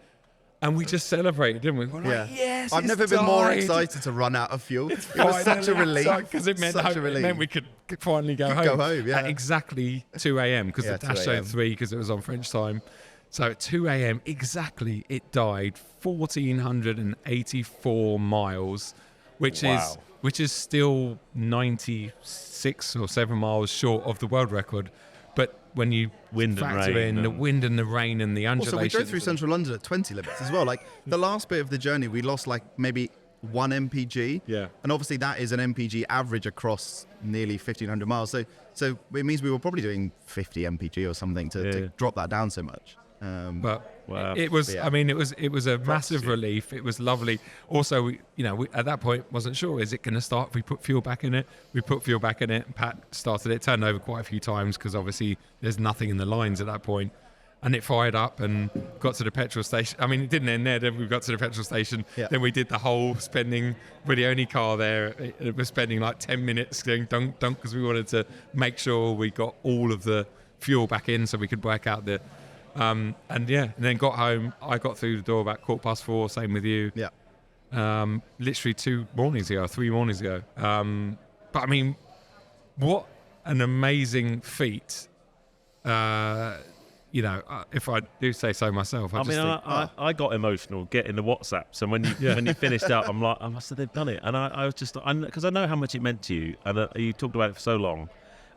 And we just celebrated, didn't we? We're like, Yeah. yes, I've it's never been more died. excited to run out of fuel. It was such a relief. Because it meant, Such a it relief. meant we could finally go home. go home, yeah. At exactly 2 a.m. because Yeah, the dash 2 showed a.m. 3 because it was on French time. So at 2 a.m. exactly, it died 1,484 miles, which Wow. is still 96 or 7 miles short of the world record. But when you Wind and factor rain in the and- wind and the rain and the Also, we undulations, drove through central London at 20 limits as well. Like the last bit of the journey, we lost like maybe 1 mpg. Yeah. And obviously that is an mpg average across nearly 1,500 miles. So it means we were probably doing 50 mpg or something to Yeah. drop that down so much. But Wow. it was, Yeah. I mean, it was a massive you. relief. It was lovely. Also, we at that point wasn't sure, is it going to start if we put fuel back in it? We put fuel back in it. Pat started it, turned over quite a few times because obviously there's nothing in the lines at that point. And it fired up and got to the petrol station. I mean, it didn't end there. Then we got to the petrol station. Yeah. Then we did the whole we're the only car there. It was spending like 10 minutes going dunk, dunk, because we wanted to make sure we got all of the fuel back in so we could work out the... and then got home. I got through the door about 4:15. Same with you. Yeah. Literally 3 mornings ago. But I mean, what an amazing feat. If I do say so myself, I I got emotional getting the WhatsApps, and when you finished up, I'm like, I must have they've done it, and I was just, because I know how much it meant to you, and you talked about it for so long,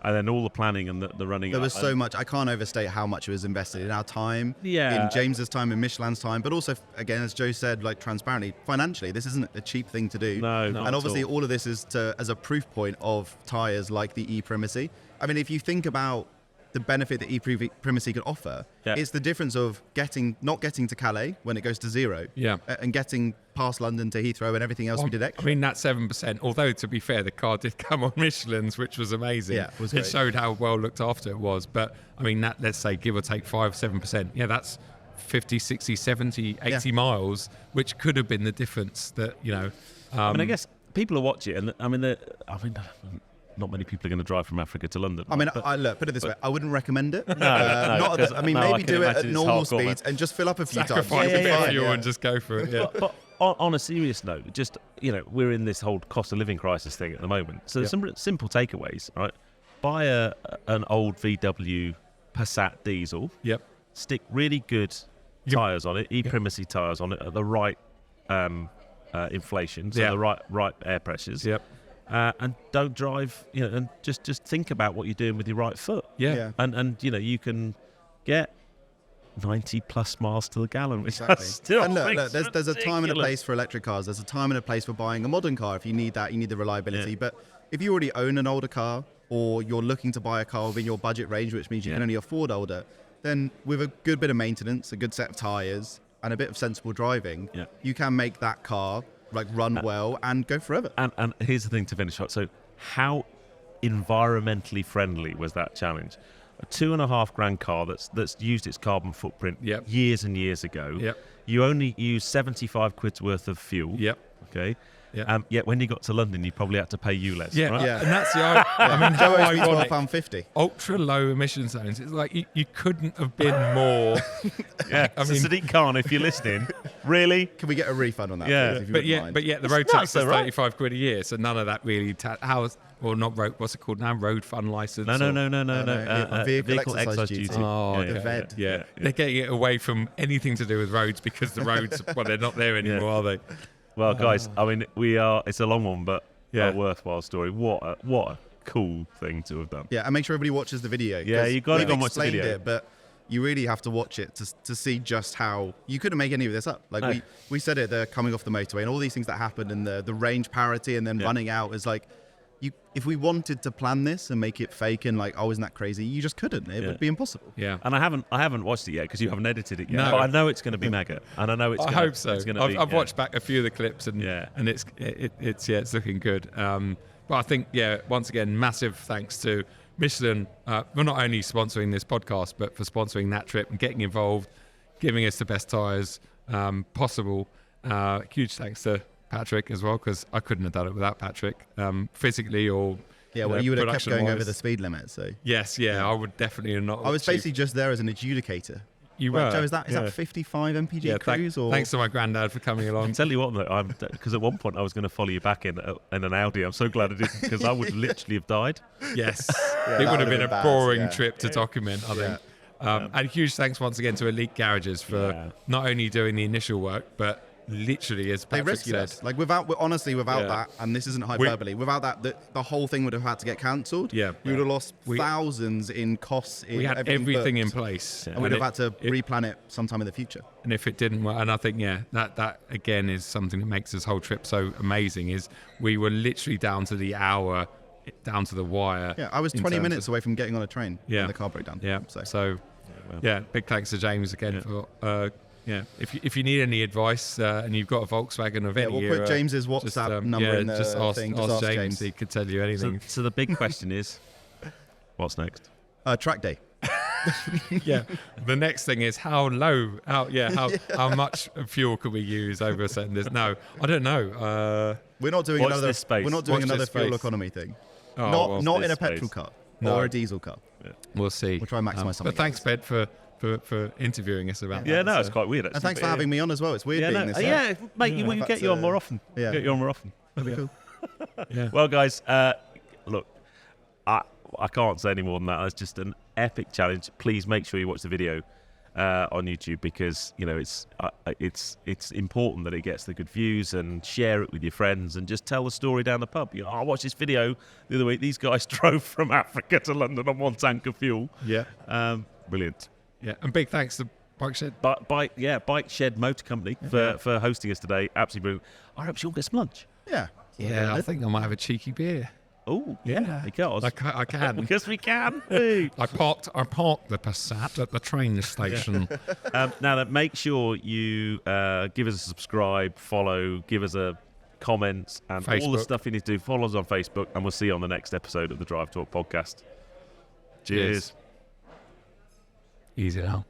and then all the planning and the running. There was so much. I can't overstate how much it was invested in our time, Yeah. in James's time, in Michelin's time, but also, again, as Joe said, like transparently, financially, this isn't a cheap thing to do. No, not And at obviously, all. all of this is as a proof point of tyres like the e-primacy. I mean, if you think about the benefit that e-primacy can offer, Yeah. it's the difference of not getting to Calais when it goes to 0, Yeah. and getting past London to Heathrow and everything else we did extra. I mean, that 7%, although to be fair, the car did come on Michelin's, which was amazing. Yeah, it was It great. showed how well looked after it was. But I mean, that, let's say, give or take 5-7%. Yeah, that's 50, 60, 70, 80 miles, which could have been the difference that, I mean, I guess people will watch it, and not many people are going to drive from Africa to London. I mean, right? look, put it this way, I wouldn't recommend it. no, not at 'cause- the- I mean, no, I maybe can do it at imagine it's normal hardcore, man. speeds and just fill up a few times. sacrifice Yeah, a bit yeah, of yeah. fuel and just go for it. Yeah. But on a serious note, just we're in this whole cost of living crisis thing at the moment. So some simple takeaways, right? Buy an old VW Passat diesel. Yep. Stick really good tyres on it, e-primacy tyres on it at the right inflation, so Yeah. the right air pressures. Yep. And don't drive, and just think about what you're doing with your right foot. Yeah. Yeah. And you can get 90 plus miles to the gallon, which Exactly. I still And look, think there's a time and a ridiculous. place for electric cars. There's a time and a place for buying a modern car. If you need that, you need the reliability. Yeah. But if you already own an older car, or you're looking to buy a car within your budget range, which means you can only afford older, then with a good bit of maintenance, a good set of tyres, and a bit of sensible driving, you can make that car run well and go forever. And here's the thing to finish up. So how environmentally friendly was that challenge? A $2,500 car that's used its carbon footprint Yep. years and years ago. Yep. You only use 75 quid's worth of fuel. Yep. Okay. Yep. Yet when you got to London, you probably had to pay you less. Yeah. Right? Yeah. And that's the I mean, how Joe owes me ironic. £12.50. Ultra low emission zones. It's like you couldn't have been more. Yeah. I So mean- Sadiq Khan, if you're listening, really? Can we get a refund on that? Yeah. please, if you But wouldn't yeah, mind? but yet the It's road nuts tax is though, right? 35 quid a year, so none of that really. Not road. What's it called now? Road fund license. No. Vehicle exercise duty. Oh, the VED. Yeah. They're getting it away from anything to do with roads because the roads, well, they're not there anymore, are they? Well, guys, I mean, it's a long one, but Yeah. a worthwhile story. What a cool thing to have done. Yeah, and make sure everybody watches the video. Yeah, 'cause you gotta we've go and watch the explained video. it, but you really have to watch it to see just how you couldn't make any of this up. Like No. we said it, they're coming off the motorway and all these things that happened and the range parity and then Yeah. running out is like if we wanted to plan this and make it fake and like, oh, isn't that crazy? You just couldn't. It would be impossible. Yeah. And I haven't watched it yet because you haven't edited it yet. No. But I know it's going to be mega, and I know it's. I gonna, hope so. It's gonna I've watched back a few of the clips and it's looking good. But I think once again, massive thanks to Michelin for not only sponsoring this podcast but for sponsoring that trip and getting involved, giving us the best tyres possible. Huge thanks to Patrick as well, because I couldn't have done it without Patrick, physically or you would have kept going over production-wise. the speed limit. So Yes, I would definitely not. I was basically just there as an adjudicator. You Right, were. Joe, is that 55 mpg cruise? Or Thanks to my granddad for coming along. Tell you what, though, because at one point I was going to follow you back in an Audi. I'm so glad I didn't, because I would literally have died. Yes, that it would would have been a bad, boring yeah. trip to document, I think. And huge thanks once again to Elite Garages for not only doing the initial work, but literally, as They Patrick rescued said, us. Like without Yeah. that, and this isn't hyperbole, without that, the whole thing would have had to get cancelled. Yeah. We would have lost We- thousands in costs. we had everything in booked, place. and we'd have had to replan it sometime in the future. And if it didn't work, and I think that again is something that makes this whole trip so amazing, is we were literally down to the hour, down to the wire. Yeah, I was in 20 terms minutes of- away from getting on a train. Yeah. when the car broke down. Yeah. So Big thanks to James again for. If you need any advice and you've got a Volkswagen of any we'll era, put James's WhatsApp number in the just ask, thing. ask Just ask James. He could tell you anything. So the big question is, what's next? Track day. Yeah. The next thing is how much fuel could we use over a certain distance? No, I don't know. We're not doing Watch another. this space. We're not doing Watch another this fuel space. economy thing. Oh, not this in a space. petrol car No. or a diesel car. we'll see. We'll try and maximise something But thanks, Ben, for interviewing us about that. Yeah, no, So- it's quite weird. Actually. And thanks for having me on as well. It's weird Yeah, being no, this. yeah, mate. Yeah, we'll that's, get you on more often. yeah. Get you on more often. That'd be cool. Yeah. Well, guys, look, I can't say any more than that. It's just an epic challenge. Please make sure you watch the video on YouTube, because it's important that it gets the good views, and share it with your friends and just tell the story down the pub. I watched this video the other week. These guys drove from Africa to London on one tank of fuel. Yeah. Brilliant. Yeah, and big thanks to Bike Shed. Bike Shed Motor Company for hosting us today. Absolutely brilliant. I hope you'll get some lunch. Yeah. Yeah, I think I might have a cheeky beer. Oh, Yeah, because I can. because we can. Hey. I parked the Passat at the train station. Now, make sure you give us a subscribe, follow, give us a comment, and all the Facebook. stuff you need to do. Follow us on Facebook, and we'll see you on the next episode of the Drive Talk podcast. Cheers. Easy now.